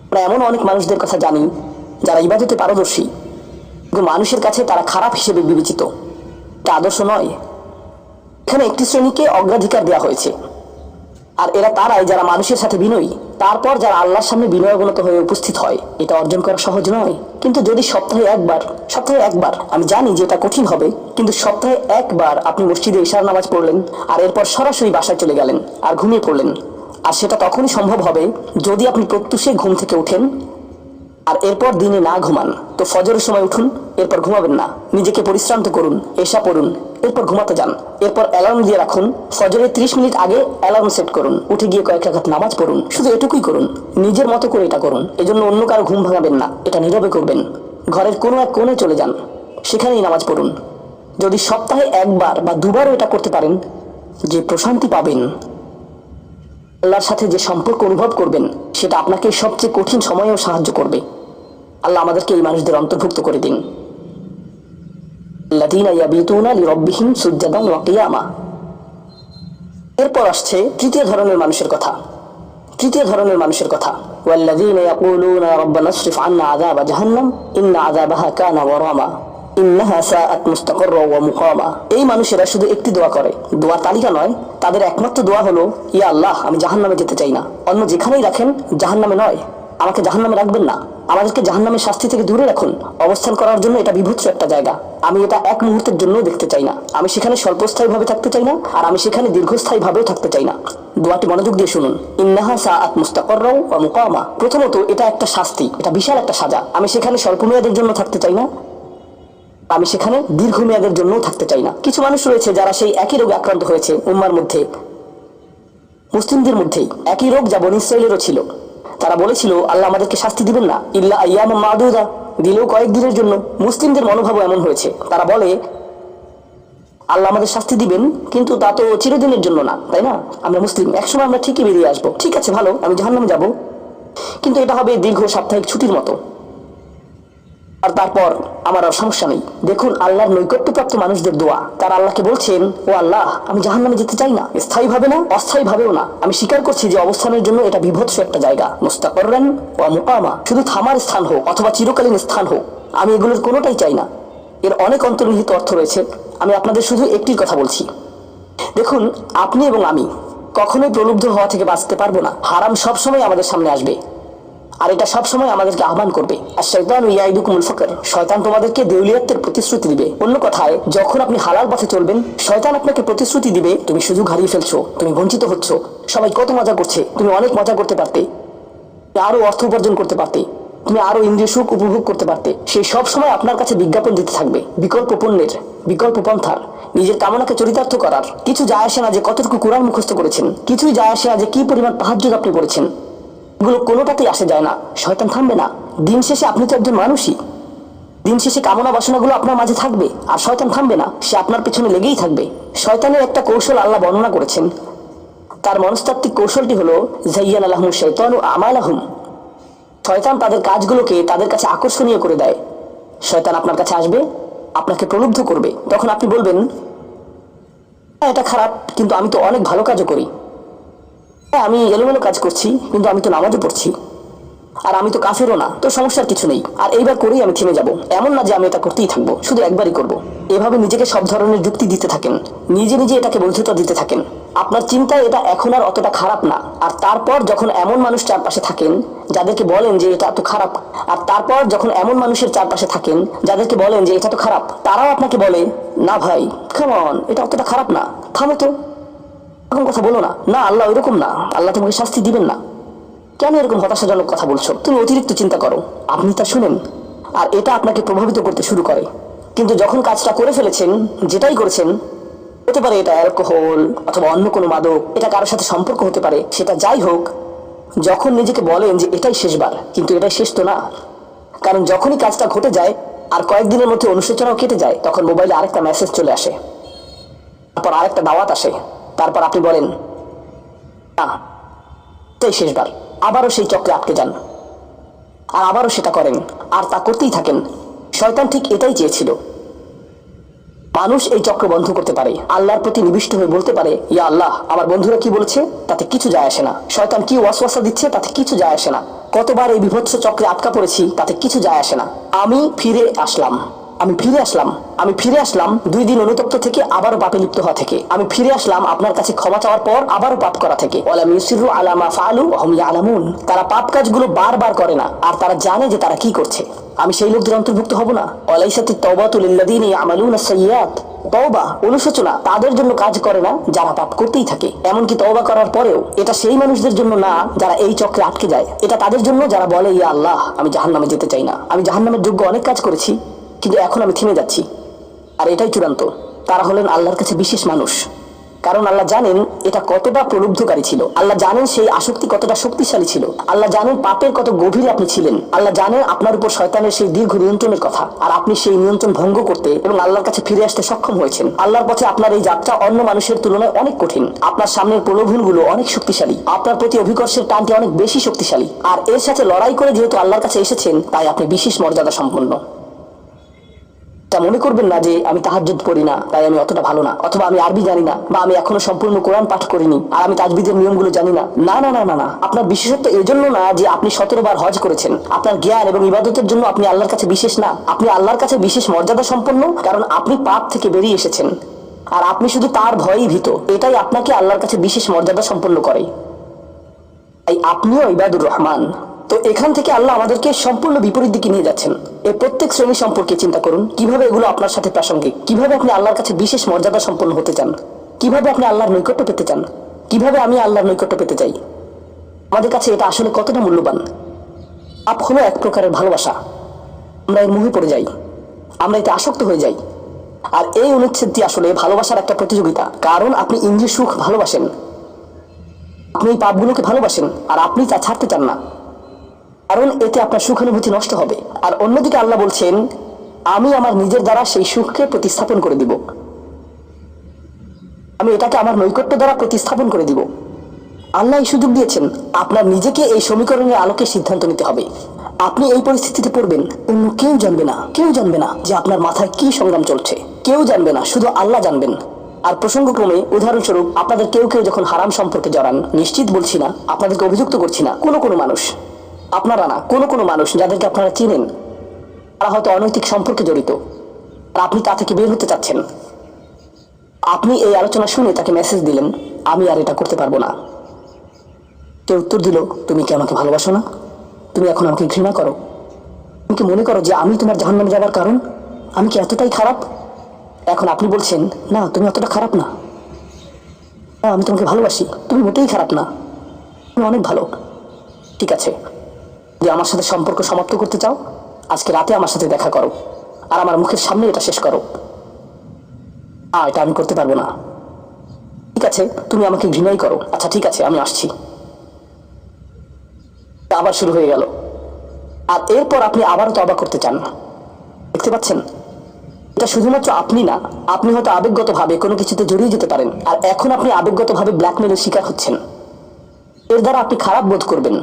আমরা এমন অনেক মানুষদের কথা জানি যারা ইবাদতে পারদর্শী, কিন্তু মানুষের কাছে তারা খারাপ হিসেবে বিবেচিত। এটা আদর্শ নয়। এখানে একটি শ্রেণীকে অগ্রাধিকার দেওয়া হয়েছে, আর এরা তারাই যারা মানুষের সাথে বিনয়ী, তারপর যারা আল্লাহর সামনে বিনয়গত হয়ে উপস্থিত হয়। এটা অর্জন করা সহজ নয়, কিন্তু যদি সপ্তাহে একবার, আমি জানি যে এটা কঠিন হবে, কিন্তু সপ্তাহে একবার আপনি মসজিদে ইশার নামাজ পড়লেন আর এরপর সরাসরি বাসায় চলে গেলেন আর ঘুমিয়ে পড়লেন, আর সেটা তখনই সম্ভব হবে যদি আপনি প্রত্যুষে ঘুম থেকে উঠেন আর এরপর দিনে না ঘুমান। তো ফজরের সময় উঠুন, এরপর ঘুমাবেন না, নিজেকে পরিশ্রান্ত করুন, এশা পড়ুন, এরপর ঘুমাতে যান। এরপর অ্যালার্ম দিয়ে রাখুন, ফজরের 30 মিনিট আগে অ্যালার্ম সেট করুন, উঠে গিয়ে কয়েক রাকাত নামাজ পড়ুন। শুধু এটুকুই করুন, নিজের মতো করে এটা করুন। এজন্য অন্য কারো ঘুম ভাঙাবেন না, এটা নীরবে করবেন। ঘরের কোনো এক কোণে চলে যান, সেখানেই নামাজ পড়ুন। যদি সপ্তাহে একবার বা দুবারও এটা করতে পারেন, যে প্রশান্তি পাবেন, আল্লাহর সাথে যে সম্পর্ক অনুভব করবেন, সেটা আপনাকে সবচেয়ে কঠিন সময়েও সাহায্য করবে। আল্লাহ আমাদেরকে এই মানুষদের অন্তর্ভুক্ত করে দিন। আল্লাযীনা ইয়াবিতুনা লিরাব্বিহিম সুজদান ওয়া কিয়ামা। এরপর আসছে তৃতীয় ধরনের মানুষের কথা। ওয়াল্লাযীনা ইয়াকুলুনা রাব্বানা ইসরিফ আন্না আযাবা জাহান্নাম ইন্না আযাবাহা কানা গরামা ইন্নাহা সাআত মুস্তাকাররা ওয়া মুকামা। এই মানুষেরা শুধু একটি দোয়া করে, দোয়ার তালিকা নয়, তাদের একমাত্র দোয়া হলো, ইয়া আল্লাহ, আমি জাহান্নামে যেতে চাই না। অন্য যেখানেই রাখেন, জাহান্নামে নয়, আমাকে জাহান্নামে রাখবেন না, আমাদেরকে জাহান্নামের শাস্তি থেকে দূরে রাখুন। অবস্থান করার জন্য এটা বিভৎস একটা জায়গা, আমি এটা এক মুহূর্তের জন্য দেখতে চাই না। আমি সেখানে স্বল্পস্থায়ীভাবে থাকতে চাই না, আর আমি সেখানে দীর্ঘস্থায়ীভাবেও থাকতে চাই না। দোয়াটি মনোযোগ দিয়ে শুনুন। ইন্নাহা সাআত মুস্তাকাররা ওয়া মুকামা। প্রথমত, এটা একটা শাস্তি, এটা বিশাল একটা সাজা। আমি সেখানে স্বল্পমেয়াদের জন্য থাকতে চাই না, আমি সেখানে দীর্ঘমেয়াদের জন্য থাকতে চাই না। কিছু মানুষ রয়েছে যারা সেই একই রোগে আক্রান্ত হয়েছে, উম্মার মধ্যে, মুসলিমদের মধ্যেই একই রোগ যা বনী ইসরাঈলেরও ছিল। তারা বলেছিল, আল্লাহ আমাদেরকে শাস্তি দিবেন না, ইল্লা আইয়ামান মাদুদা, দিলেও কয়েকদিনের জন্য। মুসলিমদের মনোভাবও এমন হয়েছে, তারা বলে আল্লাহ আমাদের শাস্তি দিবেন, কিন্তু তা তো চিরদিনের জন্য না, তাই না? আমরা মুসলিম, একসময় আমরা ঠিকই বেরিয়ে আসবো। ঠিক আছে, ভালো, আমি জাহান্নামে যাব, কিন্তু এটা হবে দীর্ঘ সাপ্তাহিক ছুটির মতো, আর তারপর আমার আর সমস্যা নেই। দেখুন আল্লাহর নৈকট্যপ্রাপ্ত মানুষদের দোয়া। তারা আল্লাহকে বলছেন, ও আল্লাহ, আমি জাহান্নামে যেতে চাই না, স্থায়ীভাবে না, অস্থায়ীভাবেও না। আমি স্বীকার করছি যে অবস্থানের জন্য এটা বিভৎস একটা জায়গা, মুস্তাকাররান ওয়া মুকামা, শুধু থামার স্থান হোক অথবা চিরকালীন স্থান হোক, আমি এগুলোর কোনোটাই চাই না। এর অনেক অন্তর্নিহিত অর্থ রয়েছে, আমি আপনাদের শুধু একটির কথা বলছি। দেখুন, আপনি এবং আমি কখনোই প্রলুব্ধ হওয়া থেকে বাঁচতে পারবো না। হারাম সবসময় আমাদের সামনে আসবে, আর এটা সবসময় আমাদেরকে আহ্বান করবে। আর শয়তান ইয়াইদুকুমুল ফাকর, শয়তান তোমাদেরকে দেউলিয়াতের প্রতিশ্রুতি দিবে। অন্য কথায়, যখন আপনি হালাল পথে চলবেন, শয়তান আপনাকে প্রতিশ্রুতি দিবে, তুমি সুযোগ হারিয়ে ফেলছো, তুমি বঞ্চিত হচ্ছ, সবাই কত মজা করছে, তুমি অনেক মজা করতে পারতে, আরো অর্থ উপার্জন করতে পারতে, তুমি আরো ইন্দ্রিয় সুখ উপভোগ করতে পারতে। সেই সব সময় আপনার কাছে বিজ্ঞাপন দিতে থাকবে বিকল্প পণ্যের, বিকল্প পন্থার। নিজের কামনাকে চরিতার্থ করার কিছু যায় আসে না যে কতটুকু কোরআন মুখস্থ করেছেন, কিছুই যায় আসে না যে কি পরিমাণ তাহাজ্জুদ আপনি পড়েছেন। এগুলো কোনোটাতেই আসে যায় না। শয়তান থামবে না। দিন শেষে আপনি তো একজন মানুষই, দিন শেষে কামনা বাসনাগুলো আপনার মাঝে থাকবে, আর শয়তান থামবে না, সে আপনার পেছনে লেগেই থাকবে। শয়তানের একটা কৌশল আল্লাহ বর্ণনা করেছেন, তার মনস্তাত্ত্বিক কৌশলটি হলো যায়্যানা লাহুমুশ শাইতানু আমালাহুম। শয়তান তাদের কাজগুলোকে তাদের কাছে আকর্ষণীয় করে দেয়। শয়তান আপনার কাছে আসবে, আপনাকে প্রলুব্ধ করবে, তখন আপনি বলবেন, এটা খারাপ, কিন্তু আমি তো অনেক ভালো কাজও করি। আমি এলোমেলো কাজ করছি, কিন্তু আমি তো নামাজও পড়ছি, আর আমি তো কাফেরও না, তো সমস্যার কিছু নেই। আর এইবার করেই আমি থেমে যাব, এমন না যে আমি এটা করতেই থাকবো, শুধু একবারই করব। এভাবে নিজেকে সব ধরনের যুক্তি দিতে থাকেন, নিজে নিজে এটাকে বৈধতা দিতে থাকেন। আপনার চিন্তায় এটা এখন আর অতটা খারাপ না। আর তারপর যখন এমন মানুষ চারপাশে থাকেন যাদেরকে বলেন যে এটা তো খারাপ, আর তারপর যখন এমন মানুষের চারপাশে থাকেন যাদেরকে বলেন যে এটা তো খারাপ, তারাও আপনাকে বলে, না ভাই, কাম অন, এটা অতটা খারাপ না, থামো তো, এরকম কথা বলো না, না আল্লাহ ওইরকম না, আল্লাহ তোমাকে শাস্তি দিবেন না, কেন এরকম হতাশাজনক কথা বলছো, তুমি অতিরিক্ত চিন্তা করো। আপনি তা শুনেন, আর এটা আপনাকে প্রভাবিত করতে শুরু করে। কিন্তু যখন কাজটা করে ফেলেছেন, যেটাই করেছেন, হতে পারে এটা অ্যালকোহল অথবা অন্য কোনো মাদক, এটা কারোর সাথে সম্পর্ক হতে পারে, সেটা যাই হোক, যখন নিজেকে বলেন যে এটাই শেষবার, কিন্তু এটাই শেষ তো না। কারণ যখনই কাজটা ঘটে যায় আর কয়েকদিনের মধ্যে অনুশোচনাও কেটে যায়, তখন মোবাইলে আরেকটা মেসেজ চলে আসে, তারপর আরেকটা দাওয়াত আসে, তারপর আপনি বলেন না, এটাই শেষবার, আবারও সেই চক্রে আটকে যান, আর আবারও সেটা করেন, আর তা করতেই থাকেন। শয়তান ঠিক এটাই চেয়েছিল। মানুষ এই চক্র বন্ধ করতে পারে, আল্লাহর প্রতি নিবিষ্ট হয়ে বলতে পারে, ইয়া আল্লাহ, আমার বন্ধুরা কি বলেছে তাতে কিছু যায় আসে না, শয়তান কি ওয়াসওয়াসা দিচ্ছে তাতে কিছু যায় আসে না, কতবার এই বিভৎস চক্রে আটকা পড়েছি তাতে কিছু যায় আসে না, আমি ফিরে আসলাম, আমি ফিরে আসলাম 2 দিন অনুতপ্ত থেকে আবারও পাপে লিপ্ত হওয়া থেকে। আমি ফিরে আসলাম আপনার কাছে ক্ষমা চাওয়ার পর আবারও পাপ করা থেকে। ওয়ালাম ইউসিরু আলা মা ফাআলু ওয়া হুম ইয়ালামুন। তারা পাপ কাজগুলো বারবার করে না আর তারা জানে যে তারা কি করছে। আমি সেই লোকদের অন্তর্ভুক্ত হব না? ওয়ালাইসাতিত তাওবাতু লিল্লাযিনা ইয়ামালুনা আস-সাইয়্যাত। তওবা, অনুশোচনা তাদের জন্য কাজ করে না যারা পাপ করতেই থাকে। এমনকি তওবা করার পরেও এটা সেই মানুষদের জন্য না যারা এই চক্রে আটকে যায়। এটা তাদের জন্য যারা বলে, ইয়া আল্লাহ, আমি জাহান্নামে যেতে চাই না, আমি জাহান্নামের যোগ্য অনেক কাজ করেছি, কিন্তু এখন আমি থেমে যাচ্ছি। আর এটাই চূড়ান্ত। তারা হলেন আল্লাহর কাছে বিশেষ মানুষ, কারণ আল্লাহ জানেন এটা কতটা প্রলুব্ধকারী ছিল। আল্লাহ জানেন সেই আসক্তি কতটা শক্তিশালী ছিল। আল্লাহ জানেন পাপের কত গভীরে আপনি ছিলেন। আল্লাহ জানেন আপনার উপর শয়তানের সেই দীর্ঘ নিয়ন্ত্রণের কথা, আর আপনি সেই নিয়ন্ত্রণ ভঙ্গ করতে এবং আল্লাহর কাছে ফিরে আসতে সক্ষম হয়েছেন। আল্লাহর পথে আপনার এই যাত্রা অন্য মানুষের তুলনায় অনেক কঠিন। আপনার সামনের প্রলোভনগুলো অনেক শক্তিশালী, আপনার প্রতি অভিকর্ষের টানটি অনেক বেশি শক্তিশালী, আর এর সাথে লড়াই করে যেহেতু আল্লাহর কাছে এসেছেন, তাই আপনি বিশেষ মর্যাদা সম্পন্ন। তা মনে করবেন না যে আমি তাহাজ্জুদ পড়ি না তাই আমি অতটা ভালো না, অথবা আমি আরবি জানি না, বা আমি এখনো সম্পূর্ণ কোরআন পাঠ করিনি আর আমি তাজবিদের নিয়মগুলো জানি না। না না না না না, আপনার বিশেষত্ব এজন্য না যে আপনি 17 বার হজ করেছেন। আপনার জ্ঞান এবং ইবাদতের জন্য আপনি আল্লাহর কাছে বিশেষ না। আপনি আল্লাহর কাছে বিশেষ মর্যাদা সম্পন্ন কারণ আপনি পাপ থেকে বেরিয়ে এসেছেন আর আপনি শুধু তার ভয়েই ভীত। এটাই আপনাকে আল্লাহর কাছে বিশেষ মর্যাদা সম্পন্ন করে। তাই আপনিও ইবাদুর রহমান। তো এখান থেকে আল্লাহ আমাদেরকে সম্পূর্ণ বিপরীত দিকে নিয়ে যাচ্ছেন। এই প্রত্যেক শ্রেণী সম্পর্কে চিন্তা করুন, কিভাবে এগুলো আপনার সাথে প্রাসঙ্গিক, কিভাবে আপনি আল্লাহর কাছে বিশেষ মর্যাদা সম্পন্ন হতে চান, কিভাবে আপনি আল্লাহর নৈকট্য পেতে চান, কিভাবে আমি আল্লাহর নৈকট্য পেতে চাই। আমাদের কাছে এটা আসলে কতটা মূল্যবান। পাপ হলো এক প্রকারের ভালোবাসা। আমরা এর মুহে পড়ে যাই, আমরা এতে আসক্ত হয়ে যাই। আর এই অনুচ্ছেদটি আসলে ভালোবাসার একটা প্রতিযোগিতা, কারণ আপনি ইন্দ্রিয় সুখ ভালোবাসেন, আপনি এই পাপগুলোকে ভালোবাসেন আর আপনি তা ছাড়তে চান না, কারণ এতে আপনার সুখানুভূতি নষ্ট হবে। আর অন্যদিকে আল্লাহ বলছেন, আমি আমার নিজের দ্বারা সেই সুখকে প্রতিস্থাপন করে দিব, আমি এটাকে আমার নৈকট্য দ্বারা প্রতিস্থাপন করে দিব। আল্লাহ এই সুযোগ দিয়েছেন, আপনার নিজেকে এই সমীকরণের আলোকে সিদ্ধান্ত নিতে হবে। আপনি এই পরিস্থিতিতে পড়বেন, অন্য কেউ জানবে না, কেউ জানবে না যে আপনার মাথায় কি সংগ্রাম চলছে, কেউ জানবে না, শুধু আল্লাহ জানবেন। আর প্রসঙ্গক্রমে উদাহরণস্বরূপ আপনাদের কেউ কেউ যখন হারাম সম্পর্কে জড়ান, নিশ্চিত বলছি না, আপনাদেরকে অভিযুক্ত করছি না, কোনো মানুষ, আপনারা না, কোনো মানুষ যাদেরকে আপনারা চিনেন, তারা হয়তো অনৈতিক সম্পর্কে জড়িত আর আপনি তা থেকে বের হতে চাচ্ছেন। আপনি এই আলোচনা শুনে তাকে মেসেজ দিলেন, আমি আর এটা করতে পারবো না। সে উত্তর দিল, তুমি কি আমাকে ভালোবাসো না? তুমি এখন আমাকে ঘৃণা করো? তুমি কি মনে করো যে আমি তোমার জাহান্নামে যাবার কারণ? আমি কি এতটাই খারাপ? এখন আপনি বলছেন, না তুমি অতটা খারাপ না, আমি তোমাকে ভালোবাসি, তুমি মোটেই খারাপ না, তুমি অনেক ভালো। ঠিক আছে, যে আমার সাথে সম্পর্ক সমাপ্ত করতে চাও, আজকে রাতে আমার সাথে দেখা করো আর আমার মুখের সামনে এটা শেষ করো। এটা আমি করতে পারবো না। ঠিক আছে, তুমি আমাকে ঘৃণাই করো, আচ্ছা ঠিক আছে, আমি আসছি। আবার শুরু হয়ে গেল। আর এরপর আপনি আবারও তওবা করতে চান। দেখতে পাচ্ছেন, এটা শুধুমাত্র আপনি না, আপনি হয়তো আবেগগতভাবে কোনো কিছুতে জড়িয়ে যেতে পারেন, আর এখন আপনি আবেগগতভাবে ব্ল্যাকমেলের শিকার হচ্ছেন। এর দ্বারা আপনি খারাপ বোধ করবেন।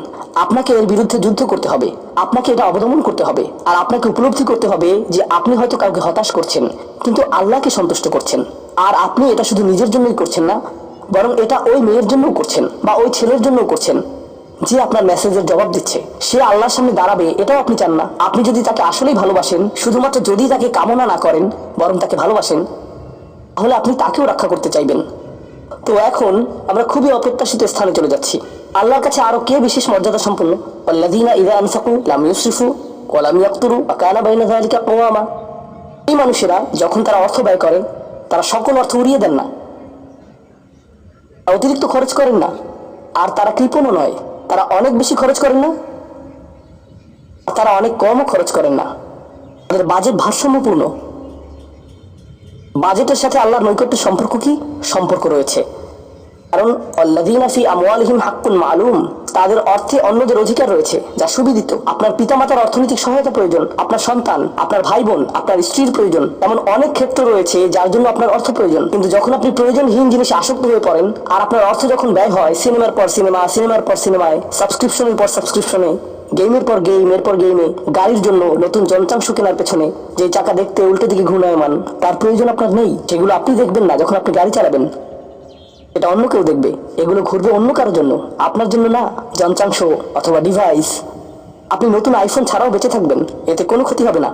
আপনাকে এর বিরুদ্ধে যুদ্ধ করতে হবে, আপনাকে এটা অবদমন করতে হবে, আর আপনাকে উপলব্ধি করতে হবে যে আপনি হয়তো কাউকে হতাশ করছেন, কিন্তু আল্লাহকে সন্তুষ্ট করছেন। আর আপনি এটা শুধু নিজের জন্যই করছেন না, বরং এটা ওই মেয়ের জন্যও করছেন বা ওই ছেলের জন্যও করছেন যে আপনার মেসেজের জবাব দিচ্ছে। সে আল্লাহর সামনে দাঁড়াবে, এটাও আপনি চান না। আপনি যদি তাকে আসলেই ভালোবাসেন, শুধুমাত্র যদি তাকে কামনা না করেন, বরং তাকে ভালোবাসেন, তাহলে আপনি তাকেও রক্ষা করতে চাইবেন। তো এখন আমরা খুবই অপ্রত্যাশিত স্থানে চলে যাচ্ছি। আল্লাহর কাছে আরো কে বিশেষ মর্যাদা সম্পন্ন? আল্লাযীনা ইযা আনফাকু লাম ইউসরিফু ওয়া লাম ইয়াকতুরু ওয়া কানা বাইনা যালিকা কাওয়ামা। এই মানুষেরা যখন তারা অর্থ ব্যয় করে, তারা সকল অর্থ উড়িয়ে দেন না, অতিরিক্ত খরচ করেন না, আর তারা কৃপণও নয়। তারা অনেক বেশি খরচ করেন না, তারা অনেক কমও খরচ করেন না। তাদের বাজেট ভারসাম্যপূর্ণ। বাজেটের সাথে আল্লাহর নৈকট্যের সম্পর্ক কি? সম্পর্ক রয়েছে, কারণ আল্লাযীনা ফি আমওয়ালিহিম হাক্কুন মালুম, তাদের অর্থে অন্যদের অধিকার রয়েছে যা সুবিদিত। আপনার পিতামাতার অর্থনৈতিক সহায়তা প্রয়োজন, আপনার সন্তান, আপনার ভাই বোন, আপনার স্ত্রীর প্রয়োজন, এমন অনেক ক্ষেত্র রয়েছে যার জন্য আপনার অর্থ প্রয়োজন। কিন্তু যখন আপনি প্রয়োজনহীন জিনিসে আসক্ত হয়ে পড়েন আর আপনার অর্থ যখন ব্যয় হয় সিনেমার পর সিনেমা, সিনেমার পর সিনেমায়, সাবস্ক্রিপশনের পর সাবস্ক্রিপশনে, গেমের পর গেম, এরপর গেমে, গাড়ির জন্য নতুন যন্ত্রাংশ কেনার পেছনে, যে চাকা দেখতে উল্টো দিকে ঘূর্ণায়মান, তার প্রয়োজন আপনার নেই। সেগুলো আপনি দেখবেন না যখন আপনি গাড়ি চালাবেন, এটা অন্য কেউ দেখবে। এগুলো ঘুরবে অন্য কারোর জন্য, আপনার জন্য না। যন্ত্রাংশ অথবা ডিভাইস আপনি নতুন আইফোন ছাড়াও বেঁচে থাকবেন, এতে কোনো ক্ষতি হবে না।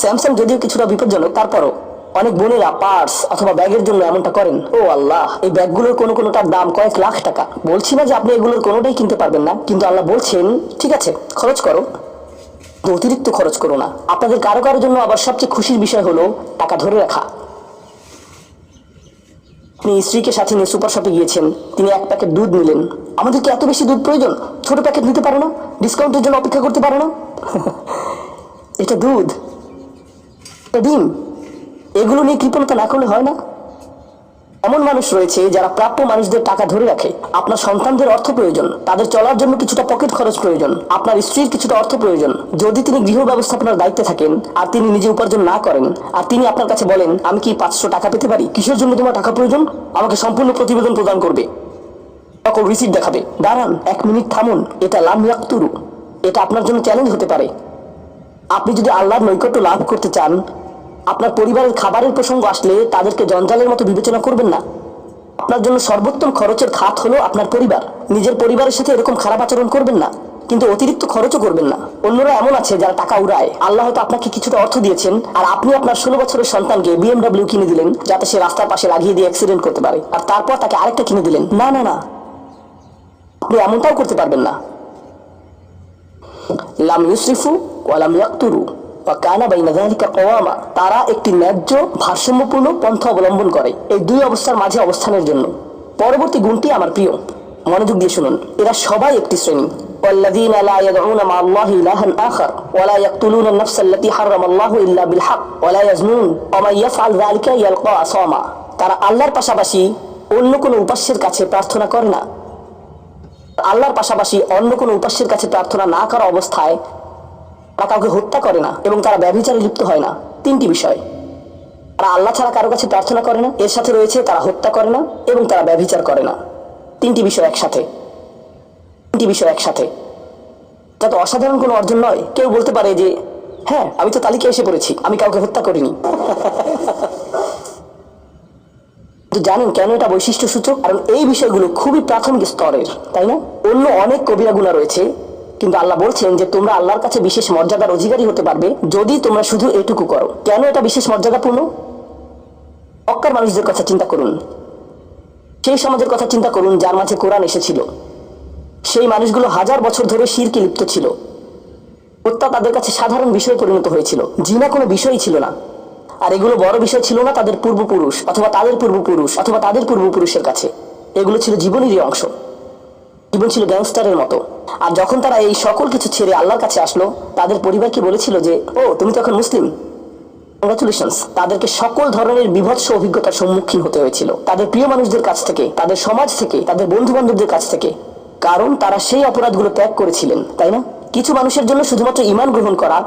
স্যামসাং যদিও কিছুটা বিপজ্জনক, তারপরও অনেক বোনেরা পার্স অথবা ব্যাগের জন্য এমনটা করেন। ও আল্লাহ, এই ব্যাগগুলোর কোনোটার দাম কয়েক লাখ টাকা। বলছি না যে আপনি এগুলোর কোনোটাই কিনতে পারবেন না, কিন্তু আল্লাহ বলছেন ঠিক আছে খরচ করো, অতিরিক্ত খরচ করো না। আপনাদের কারো কারোর জন্য আবার সবচেয়ে খুশির বিষয় হলো টাকা ধরে রাখা। আপনি স্ত্রীকে সাথে নিয়ে সুপার শপে গিয়েছেন, তিনি এক প্যাকেট দুধ নিলেন। আমাদের কি এত বেশি দুধ প্রয়োজন? ছোট প্যাকেট নিতে পারো না? ডিসকাউন্টের জন্য অপেক্ষা করতে পারো না? এটা দুধ, এটা ডিম, এগুলো নিয়ে কৃপণতা না করলে হয় না? এমন মানুষ রয়েছে যারা প্রাপ্য মানুষদের টাকা ধরে রাখে। আপনার সন্তানদের অর্থ প্রয়োজন, তাদের চলার জন্য কিছুটা পকেট খরচ প্রয়োজন, আপনার স্ত্রীর কিছুটা অর্থ প্রয়োজন। যদি তিনি গৃহ ব্যবস্থাপনার দায়িত্বে থাকেন আর তিনি নিজে উপার্জন না করেন, আর তিনি আপনার কাছে বলেন আমি কি 500 টাকা পেতে পারি, কিসের জন্য তোমার টাকা প্রয়োজন? আমাকে সম্পূর্ণ প্রতিবেদন প্রদান করবে, সকল রিসিট দেখাবে। দাঁড়ান, 1 মিনিট থামুন, এটা লাম ইয়াকতুরু, এটা আপনার জন্য চ্যালেঞ্জ হতে পারে। আপনি যদি আল্লাহর নৈকট্য লাভ করতে চান, আপনার পরিবারের খাবারের প্রসঙ্গ আসলে তাদেরকে জঞ্জালের মতো বিবেচনা করবেন না। আপনার জন্য সর্বোত্তম খরচের খাত হলো আপনার পরিবার। নিজের পরিবারের সাথে এরকম খারাপ আচরণ করবেন না, কিন্তু অতিরিক্ত খরচও করবেন না। অন্যরা এমন আছে যারা টাকা উড়ায়। আল্লাহ হয়তো আপনাকে কিছুটা অর্থ দিয়েছেন আর আপনি আপনার 16 বছরের সন্তানকে BMW কিনে দিলেন যাতে সে রাস্তার পাশে লাগিয়ে দিয়ে অ্যাক্সিডেন্ট করতে পারে, আর তারপর তাকে আরেকটা কিনে দিলেন। না না না, আপনি এমনটাও করতে পারবেন না। লাম ইউসরিফু ওয়া লাম ইয়াকতুরু ওয়া কানা বাইনা যালিকা কওয়ামা, তারা একটি ন্যায্য ভারসাম্যপূর্ণ পন্থা অবলম্বন করে এই দুই অবস্থার মাঝে অবস্থানের জন্য। পরবর্তী গুণটি আমার প্রিয়, মনোযোগ দিয়ে শুনুন। এরা সবাই একটি শ্রেণী। والذين لا يدعون مع الله إلها آخر ولا يقتلون النفس التي حرم الله إلا بالحق ولا يزنون ومن يفعل ذلك يلقى عصاما, তারা আল্লাহর পাশাপাশি অন্য কোনো উপাস্যের কাছে প্রার্থনা করে না। আল্লাহর পাশাপাশি অন্য কোনো উপাস্যের কাছে প্রার্থনা না করা অবস্থায় তারা কাউকে হত্যা করে না এবং তারা ব্যভিচারে লিপ্ত হয় না। 3টি বিষয়, তারা আল্লাহ ছাড়া কারো কাছে প্রার্থনা করে না, এর সাথে রয়েছে তারা হত্যা করে না এবং তারা ব্যভিচার করে না। 3টি বিষয় একসাথে, 3টি বিষয় একসাথে। এটা তো অসাধারণ কোনো অর্জন নয়। কেউ বলতে পারে যে হ্যাঁ আমি তো তালিকায় এসে পড়েছি, আমি কাউকে হত্যা করিনি। তো জানেন কেন এটা বৈশিষ্ট্য সূচক? কারণ এই বিষয়গুলো খুবই প্রাথমিক স্তরের, তাই না? অন্য অনেক কবিরা গুনাহ রয়েছে, কিন্তু আল্লাহ বলছেন যে তোমরা আল্লাহর কাছে বিশেষ মর্যাদার অধিকারী হতে পারবে যদি তোমরা শুধু এটুকু করো। কেন এটা বিশেষ মর্যাদাপূর্ণ? মক্কার মানুষদের কথা চিন্তা করুন, সেই সমাজের কথা চিন্তা করুন যার মাঝে কোরআন এসেছিল। সেই মানুষগুলো হাজার বছর ধরে শিরকে লিপ্ত ছিল। হত্যা তাদের কাছে সাধারণ বিষয়ে পরিণত হয়েছিল, জিনা কোনো বিষয়ই ছিল না। আর এগুলো বড় বিষয় ছিল না তাদের পূর্বপুরুষ অথবা তাদের পূর্বপুরুষ অথবা তাদের পূর্বপুরুষের কাছে। এগুলো ছিল জীবনেরই অংশ, জীবন ছিল গ্যাংস্টারের মতো। আর যখন তারা এই সকল কিছু ছেড়ে আল্লাহর কাছে আসলো, তাদের পরিবারকে বলেছিল যে ও তুমি তো এখন মুসলিম, কংগ্রাচুলেশনস। তাদেরকে সকল ধরনের বিভৎস অভিজ্ঞতার সম্মুখীন হতে হয়েছিল, তাদের প্রিয় মানুষদের কাছ থেকে, তাদের সমাজ থেকে, তাদের বন্ধু বান্ধবদের কাছ থেকে, কারণ তারা সেই অপরাধগুলো ত্যাগ করেছিলেন, তাই না? কিছু মানুষের জন্য শুধুমাত্র ঈমান গ্রহণ করা,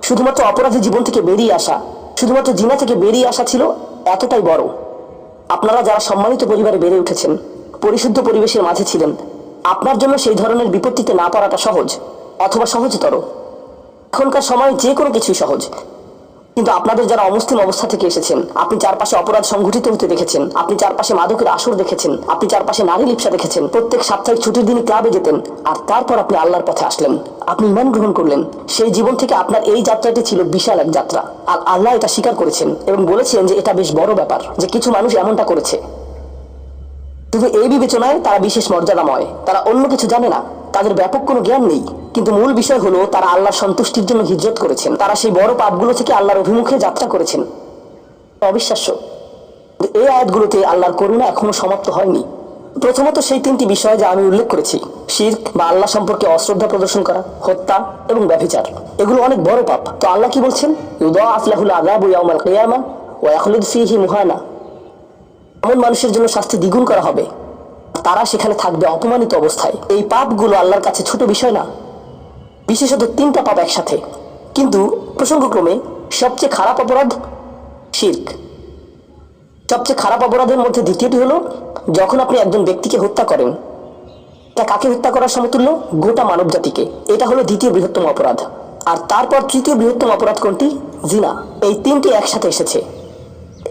শুধুমাত্র অপরাধী জীবন থেকে বেরিয়ে আসা, শুধুমাত্র জিনা থেকে বেরিয়ে আসা ছিল এতটাই বড়। আপনারা যারা সম্মানিত পরিবারে বেড়ে উঠেছেন, পরিশুদ্ধ পরিবেশের মাঝে ছিলেন, আপনার জন্য সেই ধরনের বিপত্তিতে না পড়াটা সহজ অথবা সহজতর। এখনকার সময় যে কোনো কিছুই সহজ, কিন্তু আপনাদের যারা অমুসলিম অবস্থা থেকে এসেছেন, আপনি চারপাশে অপরাধ সংঘটিত হতে দেখেছেন, আপনি চারপাশে মাদকের আসর দেখেছেন, আপনি চারপাশে নারী লিপ্সা দেখেছেন, প্রত্যেক সাপ্তাহিক ছুটির দিনই ক্লাবে যেতেন, আর তারপর আপনি আল্লাহর পথে আসলেন, আপনি ঈমান গ্রহণ করলেন। সেই জীবন থেকে আপনার এই যাত্রাটি ছিল বিশাল এক যাত্রা, আর আল্লাহ এটা স্বীকার করেছেন এবং বলেছেন যে এটা বেশ বড় ব্যাপার যে কিছু মানুষ এমনটা করেছে। শুধু এই বিবেচনায় তারা বিশেষ মর্যাদাময়, তারা অন্য কিছু জানে না, তাদের ব্যাপক কোনো জ্ঞান নেই, কিন্তু মূল বিষয় হলো তারা আল্লাহর সন্তুষ্টির জন্য হিজরত করেছেন, তারা সেই বড় পাপগুলো থেকে আল্লাহর অভিমুখে যাত্রা করেছেন। অবিশ্বাস্য। এই আয়াতগুলোতে আল্লাহর করুণা এখনো সমাপ্ত হয়নি। প্রথমত সেই 3টি বিষয় যা আমি উল্লেখ করেছি, শিরক বা আল্লাহ সম্পর্কে অশ্রদ্ধা প্রদর্শন করা, হত্যা এবং ব্যভিচার, এগুলো অনেক বড় পাপ। তো আল্লাহ কি বলছেন? ইউদাআফ লাহুল আযাবু ইয়াওমাল কিয়ামা ওয়া ইয়াখলুদ ফীহি মুহানা, এমন মানুষের জন্য শাস্তি দ্বিগুণ করা হবে, তারা সেখানে থাকবে অপমানিত অবস্থায়। এই পাপগুলো আল্লাহর কাছে ছোট বিষয় না, বিশেষত 3টা পাপ একসাথে। কিন্তু প্রসঙ্গক্রমে সবচেয়ে খারাপ অপরাধ শিরক। সবচেয়ে খারাপ অপরাধের মধ্যে দ্বিতীয়টি হলো যখন আপনি একজন ব্যক্তিকে হত্যা করেন। এটা কাকে হত্যা করার সমতুল্য? গোটা মানব জাতিকে। এটা হলো দ্বিতীয় বৃহত্তম অপরাধ। আর তারপর তৃতীয় বৃহত্তম অপরাধ কোনটি? জিনা। এই 3টি একসাথে এসেছে।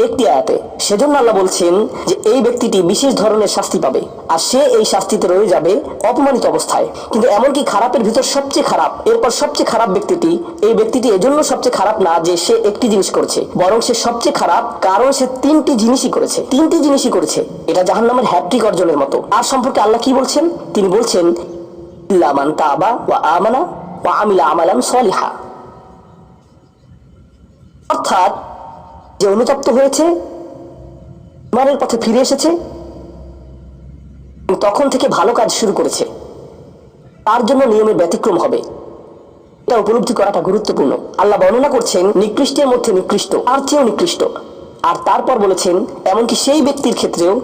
একটি আয়াতে। সেজন্য আল্লাহ বলছেন যে এই ব্যক্তিটি বিশেষ ধরনের শাস্তি পাবে, আর সে এই শাস্তিতে রয়ে যাবে অপমানিত অবস্থায়। কিন্তু এমনকি খারাপের ভিতর সবচেয়ে খারাপ, এরপর সবচেয়ে খারাপ ব্যক্তিটি, এই ব্যক্তিটি এজন্য সবচেয়ে খারাপ না যে সে একটি জিনিস করেছে, বরং সে সবচেয়ে খারাপ কারণ সে তিনটি জিনিসই করেছে। এটা জাহান্নামের হ্যাট্রিক অর্জনের মতো। আর সম্পর্কে আল্লাহ কি বলছেন? তিনি বলছেন ইল্লা মান তাবা ওয়া আমানা ওয়া আমিলা আমালান সলিহা, অর্থাৎ যে অনুতপ্ত হয়েছে, ইমানের পথে ফিরে এসেছে, তখন থেকে ভালো কাজ শুরু করেছে, তার জন্য নিয়মের ব্যতিক্রম হবে। এটা উপলব্ধি করাটা গুরুত্বপূর্ণ। আল্লাহ বর্ণনা করছেন নিকৃষ্টের মধ্যে নিকৃষ্ট, আর চেয়েও নিকৃষ্ট। আর তারপর বলেছেন এমনকি সেই ব্যক্তির ক্ষেত্রেও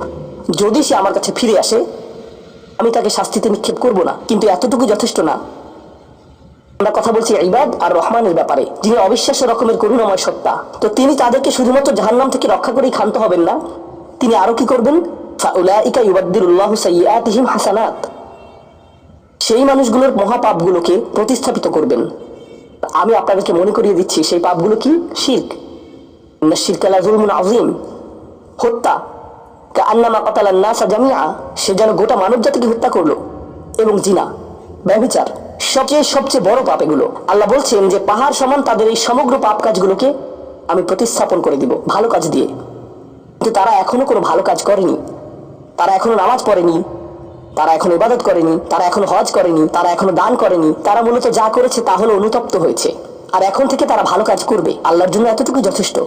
যদি সে আমার কাছে ফিরে আসে, আমি তাকে শাস্তিতে নিক্ষেপ করব না। কিন্তু এতটুকু যথেষ্ট না। আমরা কথা বলছি ইবাদ আর রহমানের ব্যাপারে, যিনি অবিশ্বাস্য রকমের করুণাময় সত্তা। তো তিনি তাদেরকে শুধুমাত্র জাহান্নাম থেকে রক্ষা করেই ক্ষান্ত হবেন না, তিনি আরো কি করবেন? ফাউলাইকা ইউবাদদিলুল্লাহু সাইয়্যাতিহিম হাসানাত, সেই মানুষগুলোর মহাপাপগুলোকে প্রতিস্থাপিত করবেন। আমি আপনাদেরকে মনে করিয়ে দিচ্ছি সেই পাপগুলো কি? শিরক, ইন্না শিরকা লাযুলমুন আযীম, হত্যা, কাআন্নামা কাতালান নাসা জামিআ, সে যেন গোটা মানব জাতিকে হত্যা করলো, এবং জিনা, ব্যভিচার, সবচেয়ে বড় পাপ এগুলো। আল্লাহ বলছেন যে পাহাড় সমান তাদের এই সমগ্র পাপ কাজগুলোকে আমি প্রতিস্থাপন করে দিব ভালো কাজ দিয়ে। কিন্তু তারা এখনো কোনো ভালো কাজ করেনি, তারা এখনো নামাজ পড়েনি, তারা এখনো ইবাদত করেনি, তারা এখনো হজ করেনি, তারা এখনো দান করেনি। তারা মূলত যা করেছে তা হলো অনুতপ্ত হয়েছে, আর এখন থেকে তারা ভালো কাজ করবে। আল্লাহর জন্য এতটুকু যথেষ্ট।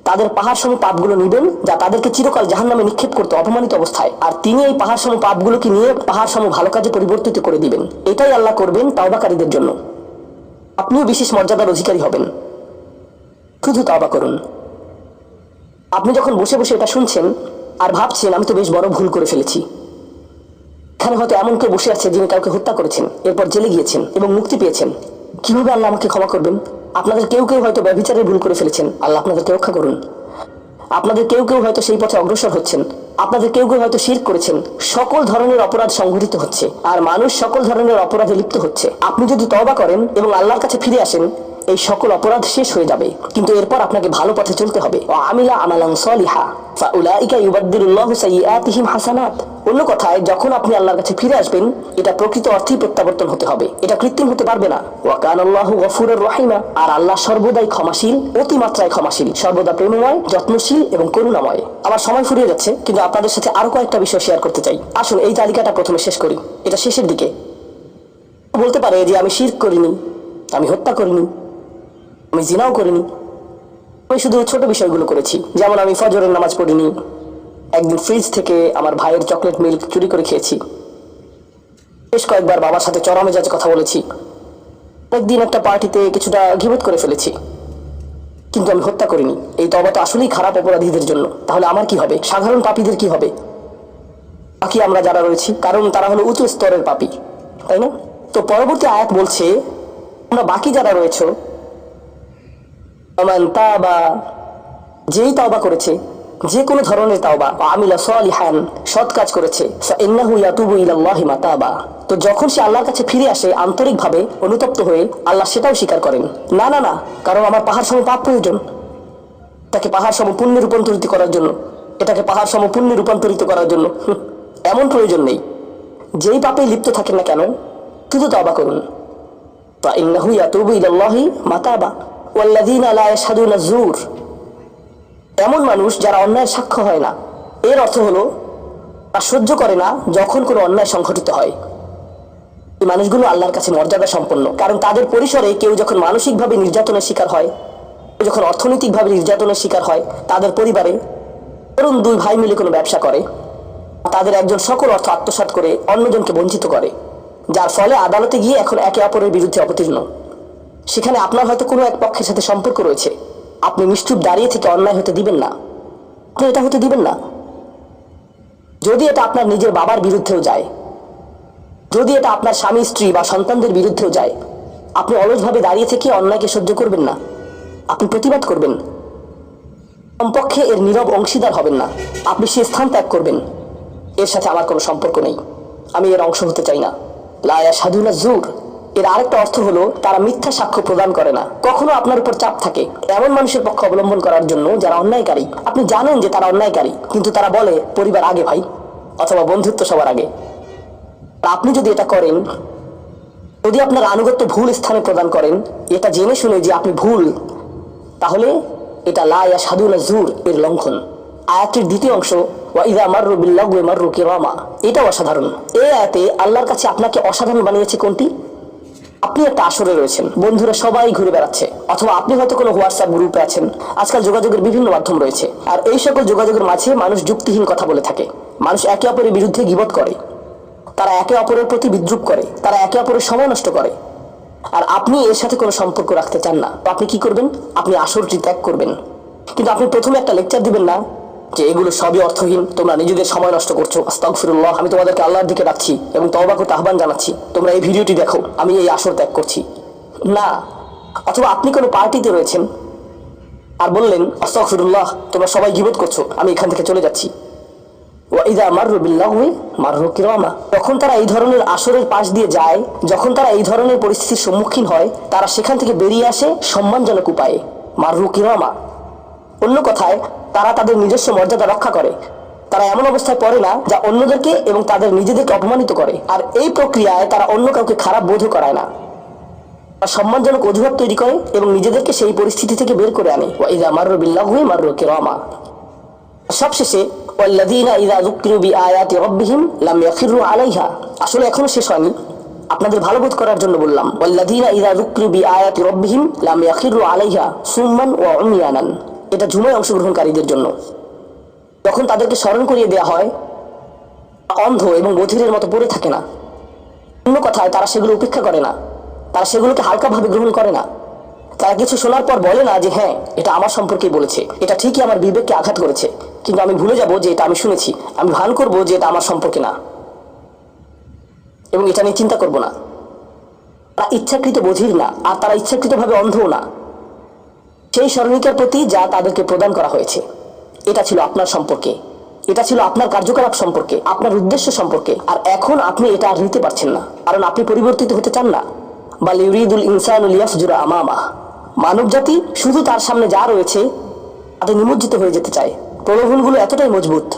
তাদের পাহাড় সম পাপগুলো নিবেন, যা তাদেরকে চিরকাল জাহান্নামে নিক্ষেপ করতে অপমানিত অবস্থায়, আর তিনি এই পাহাড় সম পাপগুলোকে নিয়ে পাহাড় সম ভালো কাজে পরিবর্তিত করে দিবেন। এটাই আল্লাহ করবেন তাওবাকারীদের জন্য। আপনিও বিশেষ মর্যাদার অধিকারী হবেন। শুধু তাওবা করুন। আপনি যখন বসে বসে এটা শুনছেন আর ভাবছেন আমি তো বেশ বড় ভুল করে ফেলেছি, এখানে হয়তো এমন কেউ বসে আছে যিনি কাউকে হত্যা করেছেন, এরপর জেলে গিয়েছেন এবং মুক্তি পেয়েছেন। কিভাবে আল্লাহ আমাকে ক্ষমা করবেন? আপনাদের কেউ হয়তো ব্যভিচারের ভুল করে ফেলেছেন, আল্লাহ আপনাদেরকে রক্ষা করুন। আপনাদের কেউ হয়তো সেই পথে অগ্রসর হচ্ছেন, আপনাদের কেউ হয়তো শিরক করেছেন। সকল ধরনের অপরাধ সংঘটিত হচ্ছে, আর মানুষ সকল ধরনের অপরাধে লিপ্ত হচ্ছে। আপনি যদি তওবা করেন এবং আল্লাহর কাছে ফিরে আসেন, এই সকল অপরাধ শেষ হয়ে যাবে। কিন্তু এরপর আপনাকে ভালো পথে চলতে হবে। আমিলা আমালান সলিহা ফাউলাইকা ইউবাদদিলুল্লাহু সাইয়্যাতিহিম হাসানাত। অন্য কথায়, যখন আপনি আল্লাহর কাছে ফিরে আসবেন, এটা প্রকৃত অর্থেই প্রত্যাবর্তন হতে হবে, এটা কৃত্রিম হতে পারবে না। ওয়া কানাল্লাহু গফুরুর রহিমা, আর আল্লাহ সর্বদাই ক্ষমাশীল, অতিমাত্রায় ক্ষমাশীল, সর্বদা প্রেমময়, যত্নশীল এবং করুণাময়। আমার সময় ফুরিয়ে যাচ্ছে, কিন্তু আপনাদের সাথে আরো কয়েকটা বিষয় শেয়ার করতে চাই। আসুন এই তালিকাটা প্রথমে শেষ করি, এটা শেষের দিকে। বলতে পারে যে আমি শিরক করিনি, আমি হত্যা করিনি, আমি জিনাও করিনি, আমি শুধু ছোট বিষয়গুলো করেছি। যেমন আমি ফজরের নামাজ পড়িনি, একদিন ফ্রিজ থেকে আমার ভাইয়ের চকলেট মিল্ক চুরি করে খেয়েছি, বেশ কয়েকবার বাবার সাথে চরম মেজাজে কথা বলেছি, একদিন একটা পার্টিতে কিছুটা গীবত করে ফেলেছি। কিন্তু আমি হত্যা করিনি। এই তওবা তো আসলেই খারাপ অপরাধীদের জন্য। তাহলে আমার কি হবে? সাধারণ পাপীদের কি হবে? বাকি আমরা যারা রয়েছি, কারণ তারা হলো উঁচু স্তরের পাপী, তাই না? তো পরবর্তী আয়াত বলছে আমরা বাকি যারা রয়েছে, যেই তাওবা করেছে, যে কোনো ধরনের তাওবা, আমিলা সালিহান, সৎ কাজ করেছে, ফাইন্নাহু ইয়াতুবু ইলাল্লাহি মাতাবা, তো যখন সে আল্লাহর কাছে ফিরে আসে আন্তরিকভাবে, অনুতপ্ত হয়ে, আল্লাহ সেটাও স্বীকার করেন। না, কারণ আমার পাহাড় সম পাপ প্রয়োজন, এটাকে পাহাড় সম পুণ্যে রূপান্তরিত করার জন্য, এটাকে পাহাড় সম পুণ্যে রূপান্তরিত করার জন্য এমন প্রয়োজন নেই। যেই পাপে লিপ্ত থাকেন না কেন, শুধু তাওবা করুন। ফাইন্নাহু ইয়াতুবু ইলাল্লাহি মাতাবা ওয়াল্লাযীনা লা ইয়াশহাদুনা যুর, এমন মানুষ যারা অন্যায়ের সাক্ষ্য হয় না। এর অর্থ হলো তারা সহ্য করে না যখন কোনো অন্যায় সংঘটিত হয়। এই মানুষগুলো আল্লাহর কাছে মর্যাদা সম্পন্ন, কারণ তাদের পরিসরে কেউ যখন মানসিকভাবে নির্যাতনের শিকার হয়, কেউ যখন অর্থনৈতিকভাবে নির্যাতনের শিকার হয়, তাদের পরিবারে ধরুন দুই ভাই মিলে কোনো ব্যবসা করে, তাদের একজন সকল অর্থ আত্মসাৎ করে অন্যজনকে বঞ্চিত করে, যার ফলে আদালতে গিয়ে এখন একে অপরের বিরুদ্ধে অবতীর্ণ। সেখানে আপনার হয়তো কোনো এক পক্ষের সাথে সম্পর্ক রয়েছে, আপনি নিশ্চুপ দাঁড়িয়ে থেকে অন্যায় হতে দিবেন না, আপনি এটা হতে দিবেন না। যদি এটা আপনার নিজের বাবার বিরুদ্ধেও যায়, যদি এটা আপনার স্বামী স্ত্রী বা সন্তানদের বিরুদ্ধেও যায়, আপনি অলসভাবে দাঁড়িয়ে থেকে অন্যায়কে সহ্য করবেন না, আপনি প্রতিবাদ করবেন। কমপক্ষে এর নীরব অংশীদার হবেন না, আপনি সে স্থান ত্যাগ করবেন। এর সাথে আমার কোনো সম্পর্ক নেই, আমি এর অংশ হতে চাই না। লা ইয়াশহাদুনা যুর, এর আরেকটা অর্থ হলো তারা মিথ্যা সাক্ষ্য প্রদান করে না। কখনো আপনার উপর চাপ থাকে এমন মানুষের পক্ষ অবলম্বন করার জন্য যারা অন্যায়কারী। আপনি জানেন যে তারা অন্যায়কারী, কিন্তু তারা বলে পরিবার আগে ভাই, অথবা বন্ধুত্ব সবার আগে। আপনি যদি এটা করেন, যদি আপনার আনুগত্য ভুল স্থানে প্রদান করেন, এটা জেনে শুনে যে আপনি ভুল, তাহলে এটা লা ইয়াশহাদুনা যুর এর লঙ্ঘন। আয়াতটির দ্বিতীয় অংশ ওয়া ইযা মাররু বিল্লাগwi মাররু কিরামা, এটাও অসাধারণ। এই আয়াতে আল্লাহর কাছে আপনাকে অসাধারণ বানিয়েছে কোনটি? আপনি একটা আসরে রয়েছেন, বন্ধুরা সবাই ঘুরে বেড়াচ্ছে, অথবা আপনি হয়তো কোনো হোয়াটসঅ্যাপ গ্রুপে আছেন। আজকাল যোগাযোগের বিভিন্ন মাধ্যম রয়েছে, আর এই সকল যোগাযোগের মাঝে মানুষ যুক্তিহীন কথা বলে থাকে। মানুষ একে অপরের বিরুদ্ধে গীবত করে, তারা একে অপরের প্রতি বিদ্রুপ করে, তারা একে অপরের সময় নষ্ট করে। আর আপনি এর সাথে কোনো সম্পর্ক রাখতে চান না, তো আপনি কি করবেন? আপনি আসরটি ত্যাগ করবেন। কিন্তু আপনি প্রথমে একটা লেকচার দিবেন না যে এগুলো সবই অর্থহীন, তোমরা নিজেদের সময় নষ্ট করছো, আস্তাগফিরুল্লাহ, আমি তোমাদেরকে আল্লাহর দিকে ডাকছি এবং তওবা করতে আহ্বান জানাচ্ছি, তোমরা এই ভিডিওটি দেখো, আমি এই আসর ত্যাগ করছি না। অথবা আপনি কোনো পার্টিতে রয়েছেন আর বললেন আস্তাগফিরুল্লাহ, তোমরা সবাই গীবত করছো, আমি এখান থেকে চলে যাচ্ছি। ওয়া ইযা মাররু বিল্লাগwi মাররু কিরামা, যখন তারা এই ধরনের আসরের পাশ দিয়ে যায়, যখন তারা এই ধরনের পরিস্থিতির সম্মুখীন হয়, তারা সেখান থেকে বেরিয়ে আসে সম্মানজনক উপায়ে, মাররু কিরামা। অন্য কথায়, তারা তাদের নিজস্ব মর্যাদা রক্ষা করে। তারা এমন অবস্থায় পড়ে না যা অন্যদেরকে এবং তাদের নিজেদেরকে অপমানিত করে। আর এই প্রক্রিয়ায় তারা অন্য কাউকে খারাপ বোধ করায় না, সম্মানজনক অজুহাত তৈরি করে এবং নিজেদেরকে সেই পরিস্থিতি থেকে বের করে আনে। ওয়া ইযা মাররু বিল্লাগwi মাররু কিরামা। সবশেষে ওয়াল্লাযীনা ইযা যুকিরু বিআয়াতি রাব্বিহিম লাম ইয়াখিরু আলাইহা, আসলে এখনো শেষ হয়নি, আপনাদের ভালো বোধ করার জন্য বললাম। ওয়াল্লাযীনা ইযা যুকিরু বিআয়াতি রাব্বিহিম লাম ইয়াখিরু আলাইহা সুম্মান ওয়া উময়ানান, এটা জুমায় অংশগ্রহণকারীদের জন্য। যখন তাদেরকে স্মরণ করিয়ে দেওয়া হয়, অন্ধ এবং বধিরের মতো পড়ে থাকে না। অন্য কথায়, তারা সেগুলো উপেক্ষা করে না, তারা সেগুলোকে হালকাভাবে গ্রহণ করে না। তারা কিছু শোনার পর বলে না যে হ্যাঁ, এটা আমার সম্পর্কেই বলেছে, এটা ঠিকই আমার বিবেককে আঘাত করেছে, কিন্তু আমি ভুলে যাব যে এটা আমি শুনেছি, আমি ভান করব যে এটা আমার সম্পর্কে না এবং এটা নিয়ে চিন্তা করব না। তারা ইচ্ছাকৃত বধির না, আর তারা ইচ্ছাকৃতভাবে অন্ধও না। সেই স্মরণিকার প্রতি যা তাদেরকে প্রদান করা হয়েছে, এটা ছিল আপনার সম্পর্কে, এটা ছিল আপনার কার্যকলাপ সম্পর্কে, আপনার উদ্দেশ্য সম্পর্কে। আর এখন আপনি এটা আর নিতে পারছেন না, কারণ আপনি পরিবর্তিত হতে চান না। বাল ইউরিদুল ইনসানু লিয়াফজুরা আমামা, মানব জাতি শুধু তার সামনে যা রয়েছে তাতে নিমজ্জিত হয়ে যেতে চায়। প্রলোভনগুলো এতটাই মজবুত।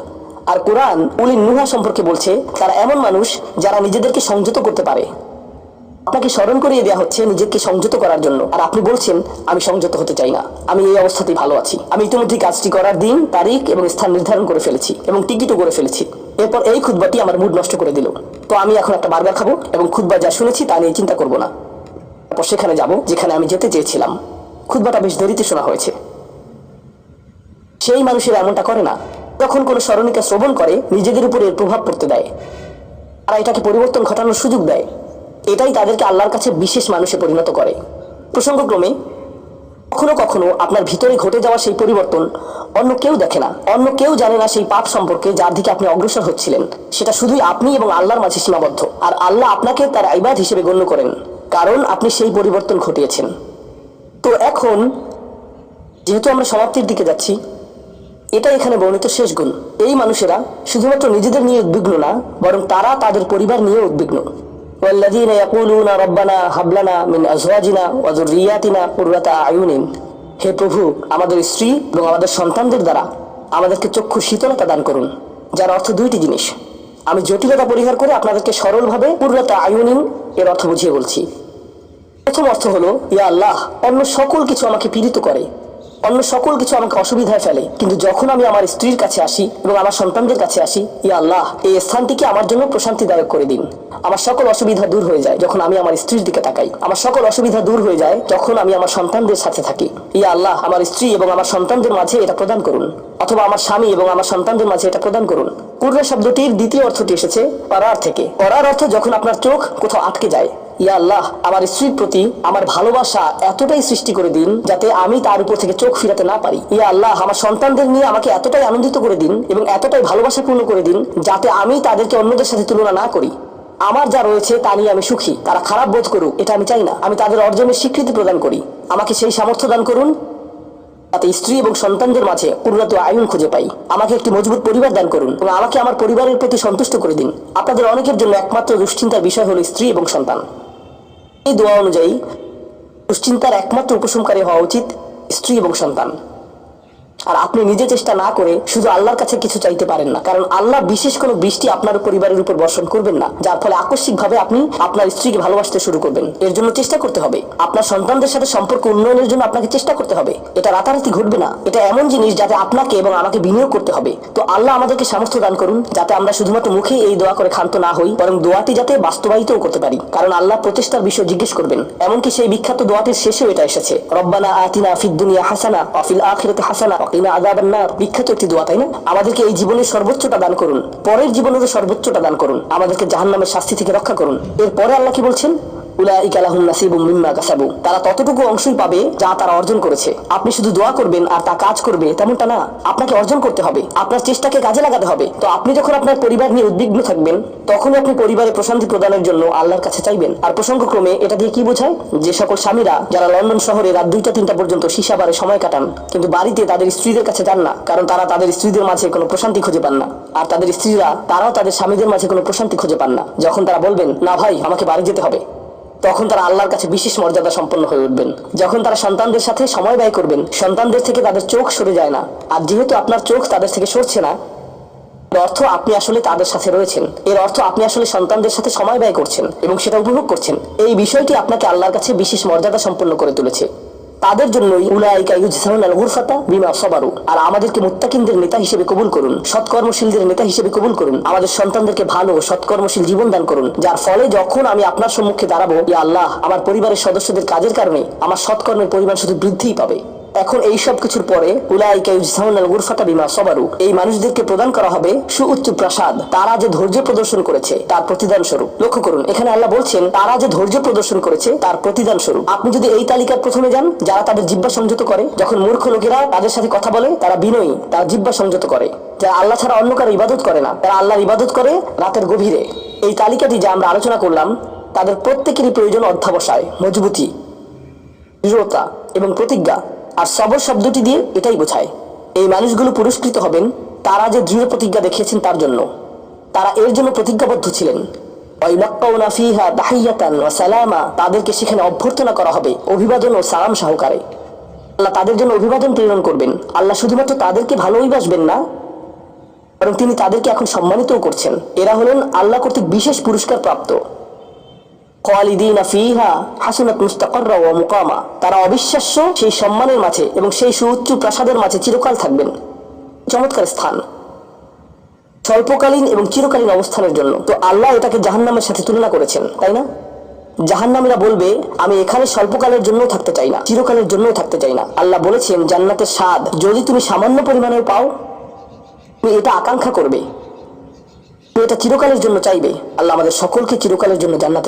আর কোরআন উলিন নুহা সম্পর্কে বলছে, তারা এমন মানুষ যারা নিজেদেরকে সংযত করতে পারে। আপনাকে স্মরণ করিয়ে দেওয়া হচ্ছে নিজেকে সংযত করার জন্য, আর আপনি বলছেন আমি সংযত হতে চাই না, আমি এই অবস্থাতেই ভালো আছি, আমি ইতিমধ্যে কাজটি করার দিন, তারিখ এবং স্থান নির্ধারণ করে ফেলেছি এবং টিকিটও করে ফেলেছি। এরপর এই খুতবাটি আমার মুড নষ্ট করে দিল, তো আমি এখন একটা বার্গার খাবো এবং খুতবা যা শুনেছি তা নিয়ে চিন্তা করবো না। তারপর সেখানে যাব যেখানে আমি যেতে চেয়েছিলাম। খুতবাটা বেশ দেরিতে শোনা হয়েছে। সেই মানুষেরা এমনটা করে না। যখন কোনো স্মরণিকা শ্রবণ করে, নিজেদের উপর এর প্রভাব পড়তে দেয়, তারা এটাকে পরিবর্তন ঘটানোর সুযোগ দেয়। এটাই তাদেরকে আল্লাহর কাছে বিশেষ মানুষে পরিণত করে। প্রসঙ্গক্রমে কখনো কখনো আপনার ভিতরে ঘটে যাওয়া সেই পরিবর্তন অন্য কেউ দেখে না, অন্য কেউ জানে না সেই পাপ সম্পর্কে যার দিকে আপনি অগ্রসর হচ্ছিলেন। সেটা শুধুই আপনি এবং আল্লাহর মাঝে সীমাবদ্ধ, আর আল্লাহ আপনাকে তার ইবাদ হিসেবে গণ্য করেন, কারণ আপনি সেই পরিবর্তন ঘটিয়েছেন। তো এখন যেহেতু আমরা সমাপ্তির দিকে যাচ্ছি, এটা এখানে বর্ণিত শেষ গুণ। এই মানুষেরা শুধুমাত্র নিজেদের নিয়ে উদ্বিগ্ন না, বরং তারা তাদের পরিবার নিয়ে উদ্বিগ্ন। والذين يقولون ربنا هب لنا من أزواجنا وذرياتنا قرة أعين, হে প্রভু, আমাদের স্ত্রী এবং আমাদের সন্তানদের দ্বারা আমাদেরকে চক্ষু শীতলতা দান করুন। যার অর্থ দুইটি জিনিস। আমি জটিলতা পরিহার করে আপনাদেরকে সরলভাবে কুররাতা আয়ুনিন এর অর্থ বুঝিয়ে বলছি। প্রথম অর্থ হলো, ইয়া আল্লাহ, অন্য সকল কিছু আমাকে পীড়িত করে, অন্য সকল কিছু আমাকে অসুবিধায় ফেলে, কিন্তু যখন আমি আমার স্ত্রীর কাছে আসি এবং আমার সন্তানদের কাছে আসি, ইয়া আল্লাহ, এই স্থানটিকে আমার জন্য প্রশান্তিদায়ক করে দিন। আমার সকল অসুবিধা দূর হয়ে যায় যখন আমি আমার স্ত্রীর দিকে তাকাই, আমার সকল অসুবিধা দূর হয়ে যায় যখন আমি আমার সন্তানদের সাথে থাকি। ইয়া আল্লাহ, আমার স্ত্রী এবং আমার সন্তানদের মাঝে এটা প্রদান করুন, অথবা আমার স্বামী এবং আমার সন্তানদের মাঝে এটা প্রদান করুন। কুররা শব্দটির দ্বিতীয় অর্থটি এসেছে করার থেকে। করার অর্থ যখন আপনার চোখ কোথাও আটকে যায়। ইয়া আল্লাহ, আমার স্ত্রীর প্রতি আমার ভালোবাসা এতটাই সৃষ্টি করে দিন যাতে আমি তার উপর থেকে চোখ ফিরাতে না পারি। ইয়া আল্লাহ, আমার সন্তানদের নিয়ে আমাকে এতটাই আনন্দিত করে দিন এবং এতটাই ভালোবাসাপূর্ণ করে দিন যাতে আমি তাদেরকে অন্যদের সাথে তুলনা না করি। আমার যা রয়েছে তা নিয়ে আমি সুখী, তারা খারাপ বোধ করুক এটা আমি চাই না। আমি তাদের অর্জনের স্বীকৃতি প্রদান করি। আমাকে সেই সামর্থ্য দান করুন যাতে স্ত্রী এবং সন্তানদের মাঝে কুররাতু আয়ুন খুঁজে পাই। আমাকে একটি মজবুত পরিবার দান করুন এবং আমাকে আমার পরিবারের প্রতি সন্তুষ্ট করে দিন। আপনাদের অনেকের জন্য একমাত্র দুশ্চিন্তার বিষয় হলো স্ত্রী এবং সন্তান। এই দোয়া অনুযায়ী দুশ্চিন্তার একমাত্র উপশমকারী হওয়া উচিত স্ত্রী এবং সন্তান। আর আপনি নিজে চেষ্টা না করে শুধু আল্লাহর কাছে কিছু চাইতে পারেন না, কারণ আল্লাহ বিশেষ কোনো বৃষ্টি আপনার পরিবারের উপর বর্ষণ করবেন না যার ফলে আকস্মিকভাবে আপনি আপনার স্ত্রীকে ভালোবাসতে শুরু করবেন। এর জন্য চেষ্টা করতে হবে। আপনার সন্তানদের সাথে সম্পর্ক উন্নয়নের জন্য আপনাকে চেষ্টা করতে হবে। এটা রাতারাতি ঘটবে না। এটা এমন জিনিস যাতে আপনাকে এবং আমাকে বিনিয়োগ করতে হবে। তো আল্লাহ আমাদেরকে সামর্থ্য দান করুন যাতে আমরা শুধুমাত্র মুখে এই দোয়া করে ক্ষান্ত না হই, বরং দোয়াটি যাতে বাস্তবায়িতও করতে পারি। কারণ আল্লাহ প্রচেষ্টার বিষয় জিজ্ঞেস করবেন। এমনকি সেই বিখ্যাত দোয়াটির শেষেও এটা এসেছে, রব্বানা আতিনা ফিদ দুনিয়া হাসানা ওয়া ফিল আখিরাতি হাসানা ওয়া কিনা আযাবান নার। বিখ্যাত একটি দোয়া, তাই না? আমাদেরকে এই জীবনের সর্বোচ্চটা দান করুন, পরের জীবনেরও সর্বোচ্চটা দান করুন, আমাদেরকে জাহান্নামের শাস্তি থেকে রক্ষা করুন। এরপরে আল্লাহ কি বলছেন? উলাইকা লাহুম নাসিবুম মিম্মা কাসাবু। তারা ততটুকু অংশই পাবে যা তারা অর্জন করেছে। আপনি শুধু দোয়া করবেন আর তা কাজ করবে তেমনটা না। আপনাকে অর্জন করতে হবে, আপনার চেষ্টাকে কাজে লাগাতে হবে। তো আপনি যখন আপনার পরিবার নিয়ে উদ্বিগ্ন থাকবেন তখনই আপনি পরিবারে প্রশান্তি প্রদানের জন্য আল্লাহর কাছে চাইবেন। আর প্রসঙ্গক্রমে এটা দিয়ে কি বোঝায়? যে সকল স্বামীরা যারা লন্ডন শহরে রাত 2টা-3টা পর্যন্ত সীসা বারে সময় কাটান কিন্তু বাড়িতে তাদের স্ত্রীদের কাছে যান না, কারণ তারা তাদের স্ত্রীদের মাঝে কোনো প্রশান্তি খুঁজে পান না। আর তাদের স্ত্রীরা তারাও তাদের স্বামীদের মাঝে কোনো প্রশান্তি খুঁজে পান না। যখন তারা বলবেন না ভাই আমাকে বাড়ি যেতে হবে, তখন তারা আল্লাহর কাছে বিশেষ মর্যাদা সম্পন্ন হয়ে উঠবেন। যখন তারা সন্তানদের সাথে সময় ব্যয় করবেন, সন্তানদের থেকে তাদের চোখ সরে যায় না। আর যেহেতু আপনার চোখ তাদের থেকে সরছে না, এর অর্থ আপনি আসলে তাদের সাথে রয়েছেন। এর অর্থ আপনি আসলে সন্তানদের সাথে সময় ব্যয় করছেন এবং সেটা উপভোগ করছেন। এই বিষয়টি আপনাকে আল্লাহর কাছে বিশেষ মর্যাদা সম্পন্ন করে তুলেছে। তাদের জন্যই উলাইকা ইউজজাউনাল গুরফাতা বিমা সাবারু। আর আমাদেরকে মুত্তাকিনদের নেতা হিসেবে কবুল করুন, সৎকর্মশীলদের নেতা হিসেবে কবুল করুন। আমাদের সন্তানদেরকে ভালো সৎকর্মশীল জীবন দান করুন, যার ফলে যখন আমি আপনার সম্মুখে দাঁড়াবো, ইয়া আল্লাহ, আমার পরিবারের সদস্যদের কাজের কারণে আমার সৎকর্মের পরিমাণ শুধু বৃদ্ধিই পাবে। এখন এই সব কিছুর পরে উলাইকা ইউজজাউনাল গুরফাতা বিমা সাবারু, এই মানুষদেরকে প্রদান করা হবে সুউচ্চ প্রাসাদ। তারা যে ধৈর্য প্রদর্শন করেছে তার প্রতিদান স্বরূপ। লক্ষ্য করুন, এখানে আল্লাহ বলছেন তারা যে ধৈর্য প্রদর্শন করেছে তার প্রতিদান স্বরূপ। আপনি যদি এই তালিকার প্রথমে যান, যারা তাদের জিহ্বা সংযত করে, যখন মূর্খ লোকেরা তাদের সাথে কথা বলে তারা বিনয়ী, তারা জিহ্বা সংযত করে, যারা আল্লাহ ছাড়া অন্য কারো ইবাদত করে না, তারা আল্লাহর ইবাদত করে রাতের গভীরে। এই তালিকাটি যা আমরা আলোচনা করলাম, তাদের প্রত্যেকেরই প্রয়োজন অধ্যাবসায়, মজবুতি, দৃঢ়তা এবং প্রতিজ্ঞা। আর সবর শব্দটি দিয়ে এটাই বোঝায়। এই মানুষগুলো পুরস্কৃত হবেন তারা যে দৃঢ় প্রতিজ্ঞা দেখিয়েছেন তার জন্য। তারা এর জন্য প্রতিজ্ঞাবদ্ধ ছিলেন। ওয়াইলাক্কাউনা ফিহা তাহিয়াতান ওয়া সালামা, তাদেরকে সেখানে অভ্যর্থনা করা হবে অভিবাদন ও সালাম সহকারে। আল্লাহ তাদের জন্য অভিবাদন প্রেরণ করবেন। আল্লাহ শুধুমাত্র তাদেরকে ভালোই বাসবেন না, বরং তিনি তাদেরকে এখন সম্মানিতও করছেন। এরা হলেন আল্লাহ কর্তৃক বিশেষ পুরস্কার প্রাপ্ত। খালিদিনা ফিহা হাসুনাত মুস্তাকাররা ওয়া মুকামা, তারা অবিশ্বাস্য সেই সম্মানের মাঝে এবং সেই সুউচ্চ প্রাসাদের মাঝে চিরকাল থাকবেন। চমৎকার স্থান, স্বল্পকালীন এবং চিরকালীন অবস্থানের জন্য। তো আল্লাহ এটাকে জাহান্নামের সাথে তুলনা করেছেন, তাই না? জাহান্নামীরা বলবে আমি এখানে স্বল্পকালের জন্য থাকতে চাই না, চিরকালের জন্য থাকতে চাই না। আল্লাহ বলেছেন জান্নাতের স্বাদ যদি তুমি সামান্য পরিমাণে পাও, তুমি এটা আকাঙ্ক্ষা করবে, তুমি এটা চিরকালের জন্য চাইবে। আল্লাহ আমাদের সকলকে চিরকালের জন্য জান্নাতে